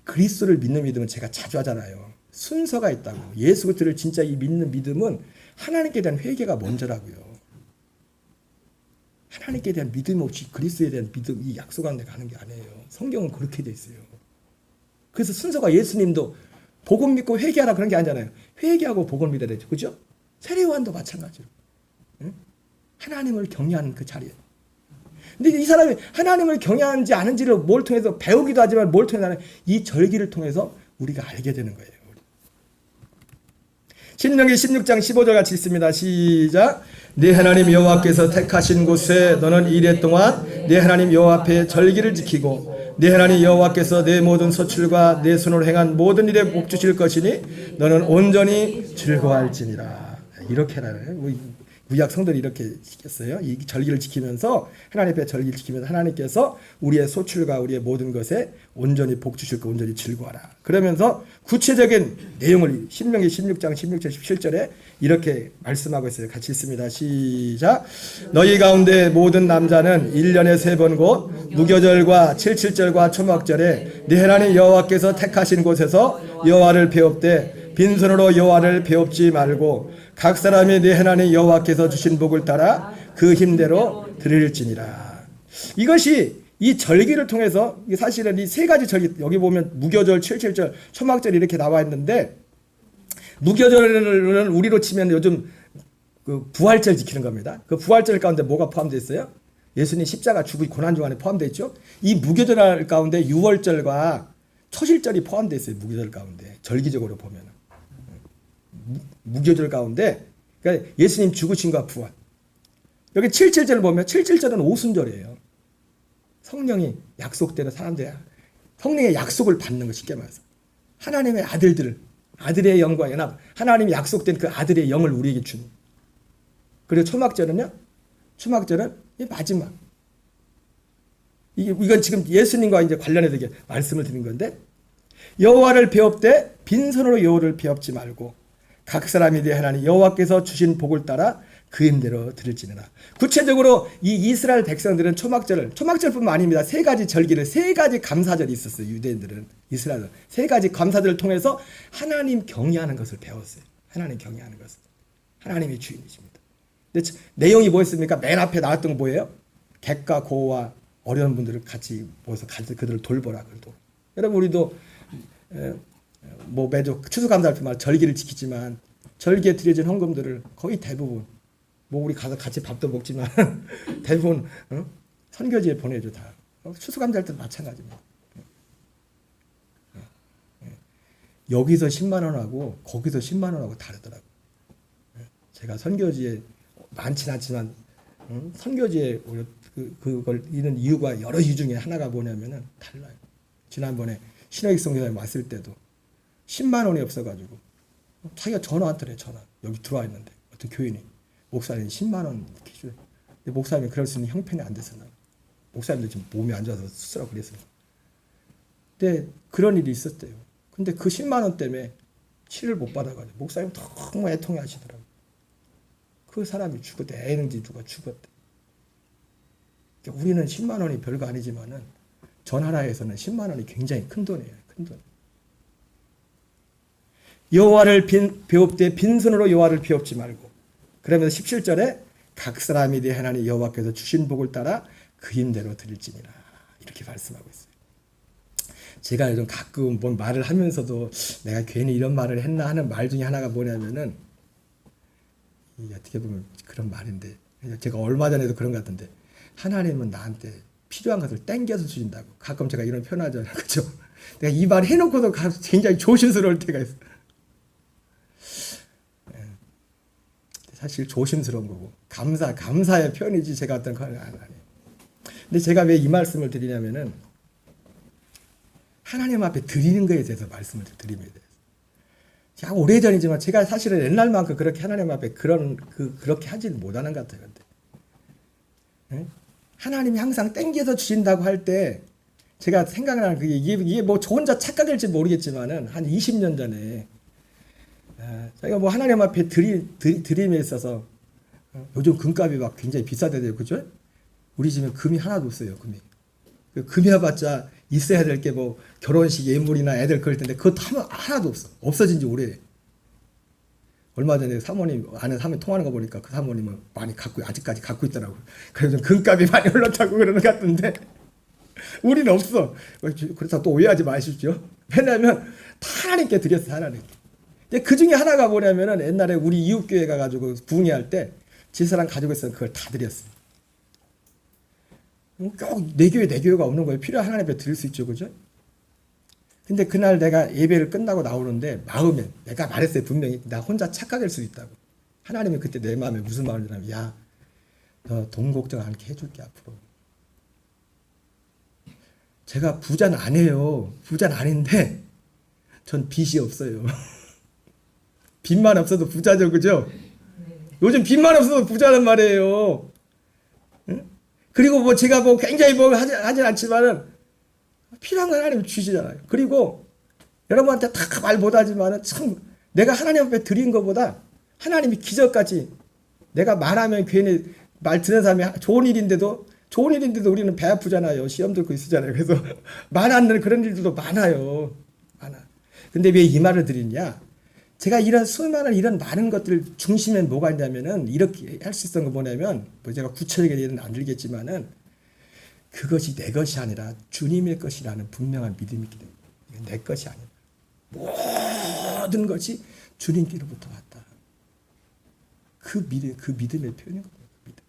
그리스도를 믿는 믿음은 제가 자주 하잖아요. 순서가 있다고. 예수 그리스도를 진짜 이 믿는 믿음은 하나님께 대한 회개가 먼저라고요. 하나님께 대한 믿음 없이 그리스도에 대한 믿음, 이 약속하는 데 가는 게 아니에요. 성경은 그렇게 돼 있어요. 그래서 순서가 예수님도 복음 믿고 회개하라 그런 게 아니잖아요. 회개하고 복음 믿어야 되죠. 그죠? 세례요한도 마찬가지로. 응? 하나님을 경외하는 그 자리에. 근데 이 사람이 하나님을 경외하는지 아는지를 뭘 통해서 배우기도 하지만 뭘 통해서 이 절기를 통해서 우리가 알게 되는 거예요. 신명기 16장 15절 같이 있습니다. 시작. 네 하나님 여호와께서 택하신 곳에 너는 이래 동안 네 하나님 여호와 앞에 절기를 지키고 네 하나님 여호와께서 내 모든 소출과 내 손으로 행한 모든 일에 복 주실 것이니 너는 온전히 즐거워할지니라. 이렇게 하나요. 구약 성도들이 이렇게 시켰어요. 이 절기를 지키면서 하나님 앞에 절기를 지키면서 하나님께서 우리의 소출과 우리의 모든 것에 온전히 복 주실 거 온전히 즐거워하라. 그러면서 구체적인 내용을 신명기 16장 16절 17절에 이렇게 말씀하고 있어요. 같이 있습니다. 시작. 너희 가운데 모든 남자는 1년에 3번 곧 무교절과 77절과 초막절에 네 하나님 여호와께서 택하신 곳에서 여호와를 배웁되 빈손으로 여호와를 배웁지 말고 각 사람이 네 하나님 여호와께서 주신 복을 따라 그 힘대로 드릴지니라. 이것이 이 절기를 통해서 사실은 이 세 가지 절기, 여기 보면 무교절, 77절, 초막절 이렇게 나와 있는데, 무교절은 우리로 치면 요즘 그 부활절 지키는 겁니다. 그 부활절 가운데 뭐가 포함되어 있어요? 예수님 십자가 죽의 고난 중간에 포함되어 있죠. 이 무교절 가운데 유월절과 초실절이 포함되어 있어요. 무교절 가운데 절기적으로 보면 무교절 가운데, 그러니까 예수님 죽으신과 부활. 여기 77절을 보면 77절은 오순절이에요. 성령이 약속대로 사람들이 성령의 약속을 받는 것, 쉽게 말해서 하나님의 아들들을, 아들의 영과 연합, 하나님이 약속된 그 아들의 영을 우리에게 주는. 그리고 초막절은요, 초막절은 이 마지막. 이건 지금 예수님과 이제 관련해서 이게 말씀을 드린 건데, 여호와를 배웁되 빈손으로 여호와를 배웁지 말고 각 사람이 내 하나님 여호와께서 주신 복을 따라 그 힘대로 드릴지니라. 구체적으로 이 이스라엘 백성들은 초막절뿐만 아닙니다. 세 가지 절기를, 세 가지 감사절이 있었어요. 유대인들은, 이스라엘은 세 가지 감사절을 통해서 하나님 경외하는 것을 배웠어요. 하나님 경외하는 것을. 하나님이 주인이십니다. 근데 내용이 뭐였습니까? 맨 앞에 나왔던 거 뭐예요? 객과 고와 어려운 분들을 같이 모여서 그들을 돌보라. 여러분, 우리도 뭐 매주 추수감사할 절기를 지키지만 절기에 드려진 헌금들을 거의 대부분, 뭐 우리 가서 같이 밥도 먹지만 대부분 선교지에 보내줘. 다 추수감사할 때도 마찬가지입니다. 여기서 10만 원하고 거기서 10만 원하고 다르더라고요. 제가 선교지에 많진 않지만 선교지에 그걸 있는 이유가 여러 이유 중에 하나가 뭐냐면은 달라요. 지난번에 신학익 성교사님 왔을 때도 10만 원이 없어가지고 자기가 전화 왔더래. 전화 여기 들어와 있는데 어떤 교인이 목사님 10만 원 이렇게 줘요. 근데 목사님이 그럴 수 있는 형편이 안 됐었나. 목사님도 지금 몸이 안 좋아서 수술하고 그랬어요. 근데 그런 일이 있었대요. 근데 그 10만 원 때문에 치료를 못 받아가지고 목사님 너무 애통해 하시더라고요. 그 사람이 죽었대. 애는지 누가 죽었대. 그러니까 우리는 10만 원이 별거 아니지만은 전 하나에서는 10만 원이 굉장히 큰 돈이에요. 큰 돈. 여호와를 배웁되 빈손으로 여호와를 배웁지 말고. 그러면서 17절에 각 사람이 네 하나님 여호와께서 주신 복을 따라 그 힘대로 드릴지니라. 이렇게 말씀하고 있어요. 제가 요즘 가끔 뭔 말을 하면서도 내가 괜히 이런 말을 했나 하는 말 중에 하나가 뭐냐면은, 어떻게 보면 그런 말인데, 제가 얼마 전에도 그런 것 같은데, 하나님은 나한테 필요한 것을 땡겨서 주신다고. 가끔 제가 이런 표현하잖아요. 그죠? 내가 이 말 해놓고도 굉장히 조심스러울 때가 있어요. 사실 조심스러운 거고, 감사의 표현이지 제가 어떤 건 아니에요. 근데 제가 왜 이 말씀을 드리냐면은, 하나님 앞에 드리는 거에 대해서 말씀을 드립니다. 오래전이지만 제가 사실은 옛날만큼 그렇게 하나님 앞에 그렇게 하지는 못하는 것 같아요. 근데 예? 하나님이 항상 땡겨서 주신다고 할 때 제가 생각나는 그게 이게 뭐 저 혼자 착각일지 모르겠지만은 한 20년 전에 제가 뭐 하나님 앞에 드림에 있어서 요즘 금값이 막 굉장히 비싸대요, 그죠? 우리 집에 금이 하나도 없어요, 금이. 금이야봤자 있어야 될 게 뭐 결혼식 예물이나 애들 그럴 텐데 그것도 하나도 없어. 없어진 지 오래돼. 얼마 전에 사모님 아는 사모님 통화하는 거 보니까 그 사모님은 많이 아직까지 갖고 있더라고요. 그래서 금값이 많이 올랐다고 그러는 것 같은데 우리는 없어. 그래서 또 오해하지 마십시오. 왜냐하면 다 하나님께 드렸어요, 하나님께. 근데 그 중에 하나가 뭐냐면은 옛날에 우리 이웃교회 가가지고 부흥회할 때 집사람 가지고 있었던 그걸 다 드렸어요. 꼭 내 교회가 없는 거예요. 필요한 하나님 앞에 드릴 수 있죠, 그죠? 근데 그날 내가 예배를 끝나고 나오는데 마음에 내가 말했어요, 분명히. 나 혼자 착각할 수 있다고. 하나님이 그때 내 마음에 무슨 마음을 주냐면, 야, 너 돈 걱정 않게 해줄게 앞으로. 제가 부자는 아니에요. 부자는 아닌데 전 빚이 없어요. 빚만 없어도 부자죠, 그죠? 요즘 빚만 없어도 부자란 말이에요. 응? 그리고 뭐 제가 뭐 굉장히 뭐 하진 않지만은 필요한 건 하나님 주시잖아요. 그리고 여러분한테 다 말 못하지만은 참 내가 하나님 앞에 드린 것보다 하나님이 기적까지 내가 말하면 괜히 말 듣는 사람이 좋은 일인데도 우리는 배 아프잖아요. 시험 들고 있으잖아요. 그래서 말 안 듣는 그런 일들도 많아요. 많아. 근데 왜 이 말을 드리냐? 제가 이런 수많은 이런 많은 것들 중심에 뭐가 있냐면은 이렇게 할 수 있었던 거 뭐냐면 뭐 제가 구체적인 예는 안 들겠지만은 그것이 내 것이 아니라 주님의 것이라는 분명한 믿음이 있기 때문에 이게 내 것이 아니라 모든 것이 주님께로부터 왔다. 그 믿음의 표현인 겁니다. 그 믿음.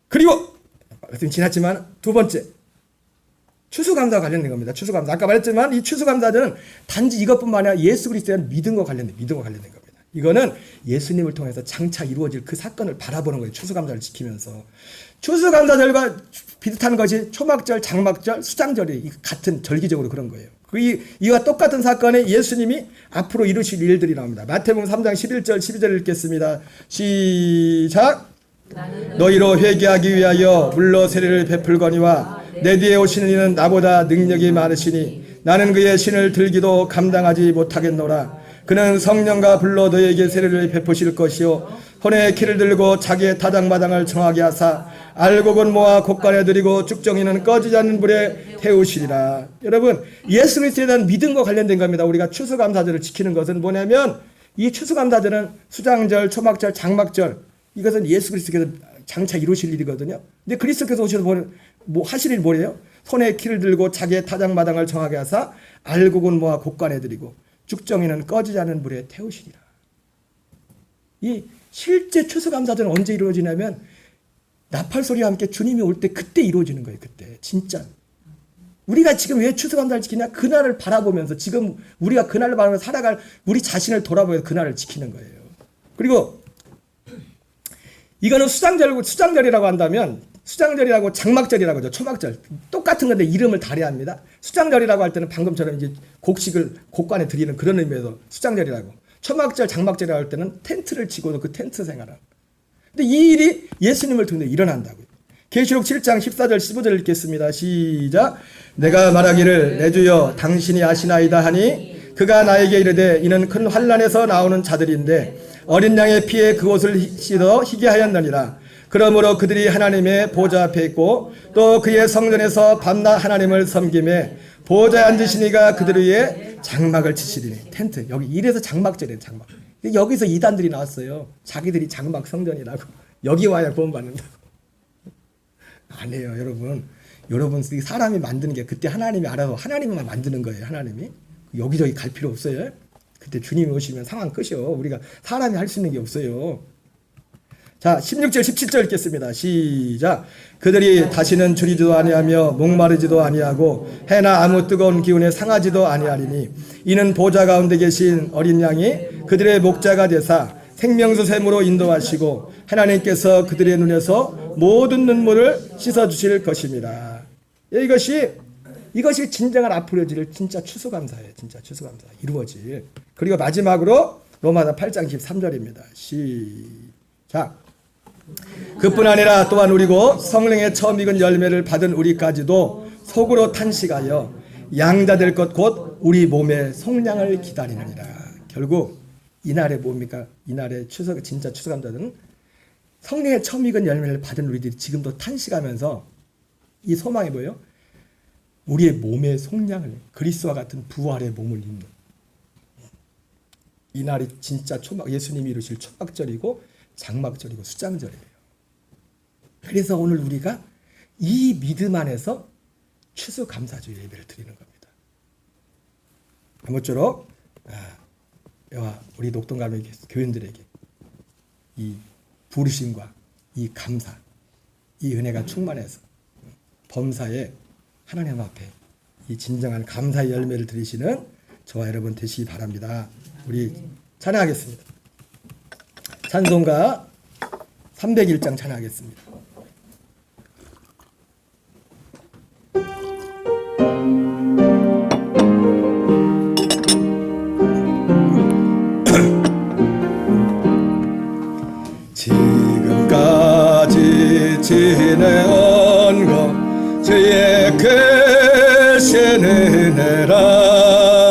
그리고 말씀 지났지만 두 번째 추수감사와 관련된 겁니다. 추수감사. 아까 말했지만 이 추수감사는 단지 이것뿐만 아니라 예수 그리스도에 대한 믿음과 관련된 겁니다. 이거는 예수님을 통해서 장차 이루어질 그 사건을 바라보는 거예요. 추수감사를 지키면서. 추수감사절과 비슷한 것이 초막절, 장막절, 수장절이 같은 절기적으로 그런 거예요. 이와 똑같은 사건에 예수님이 앞으로 이루실 일들이 나옵니다. 마태복음 3장 11절 12절 읽겠습니다. 시작. 너희로 회개하기 위하여 물러 세례를 베풀거니와 내 뒤에 오시는 이는 나보다 능력이 많으시니 나는 그의 신을 들기도 감당하지 못하겠노라. 그는 성령과 불로 너희에게 세례를 베푸실 것이요 손에 키를 들고 자기의 타작마당을 정하게 하사 알곡은 모아 곡간에 들이고 쭉정이는 꺼지지 않는 불에 태우시리라. 여러분, 예수 그리스도에 대한 믿음과 관련된 겁니다. 우리가 추수감사절을 지키는 것은 뭐냐면 이 추수감사절은 수장절, 초막절, 장막절 이것은 예수 그리스도께서 장차 이루실 일이거든요. 근데 그리스도께서 오셔서 뭐 하실 일이 뭐예요? 손에 키를 들고 자기의 타작마당을 정하게 하사 알곡은 모아 곡간에 들이고 죽정이는 꺼지지 않은 불에 태우시리라. 이 실제 추수감사절은 언제 이루어지냐면 나팔소리와 함께 주님이 올 때 그때 이루어지는 거예요. 그때 진짜 우리가 지금 왜 추수감사를 지키냐? 그날을 바라보면서 지금 우리가 그날을 바라보면서 살아갈 우리 자신을 돌아보면서 그날을 지키는 거예요. 그리고 이거는 수장절이라고 한다면 수장절이라고 장막절이라고 하죠. 초막절. 똑같은 건데 이름을 다르게 합니다. 수장절이라고 할 때는 방금처럼 이제 곡식을 곡간에 드리는 그런 의미에서 수장절이라고. 초막절, 장막절이라고 할 때는 텐트를 치고도 그 텐트 생활을. 근데 이 일이 예수님을 통해 일어난다고요. 계시록 7장 14절 15절 읽겠습니다. 시작. 내가 말하기를 내 주여 당신이 아시나이다 하니 그가 나에게 이르되 이는 큰 환난에서 나오는 자들인데 어린 양의 피에 그옷을 씻어 희게 하였느니라. 그러므로 그들이 하나님의 보좌 앞에 있고 또 그의 성전에서 밤낮 하나님을 섬김에 보좌에 앉으신 이가 그들 위에 장막을 치시리니. 텐트. 여기 이래서 장막절이에요. 장막. 여기서 이단들이 나왔어요. 자기들이 장막 성전이라고. 여기 와야 구원받는다고. 아니에요, 여러분. 여러분 사람이 만드는 게 그때 하나님이 알아서 하나님만 만드는 거예요. 하나님이. 여기저기 갈 필요 없어요. 그때 주님이 오시면 상황 끝이요. 우리가 사람이 할 수 있는 게 없어요. 자, 16절 17절 읽겠습니다. 시작. 그들이 다시는 줄이지도 아니하며 목마르지도 아니하고 해나 아무 뜨거운 기운에 상하지도 아니하리니 이는 보좌 가운데 계신 어린 양이 그들의 목자가 되사 생명수 샘으로 인도하시고 하나님께서 그들의 눈에서 모든 눈물을 씻어주실 것입니다. 이것이 진정한 앞으로 이루어질 진짜 추수감사예요. 진짜 추수감사 이루어질. 그리고 마지막으로 로마서 8장 13절입니다. 자, 그뿐 아니라 또한 우리고 성령의 처음 익은 열매를 받은 우리까지도 속으로 탄식하여 양자 될 것 곧 우리 몸의 속량을 기다리느니라. 결국 이날에 뭡니까? 이날에 진짜 추수감자들은 성령의 처음 익은 열매를 받은 우리들이 지금도 탄식하면서 이 소망이 뭐예요? 우리의 몸의 속량을, 그리스도와 같은 부활의 몸을 입는 이날이 진짜 예수님이 이루실 초막절이고 장막절이고 수장절이에요. 그래서 오늘 우리가 이 믿음 안에서 추수감사주 예배를 드리는 겁니다. 아무쪼록 우리 녹동갈매 교인들에게 이 부르심과 이 감사, 이 은혜가 충만해서 범사에 하나님 앞에 이 진정한 감사의 열매를 드리시는 저와 여러분 되시기 바랍니다. 우리 찬양하겠습니다. 찬송가 301장 찬양하겠습니다. 지금까지 지내온 것 주의 크신 은혜라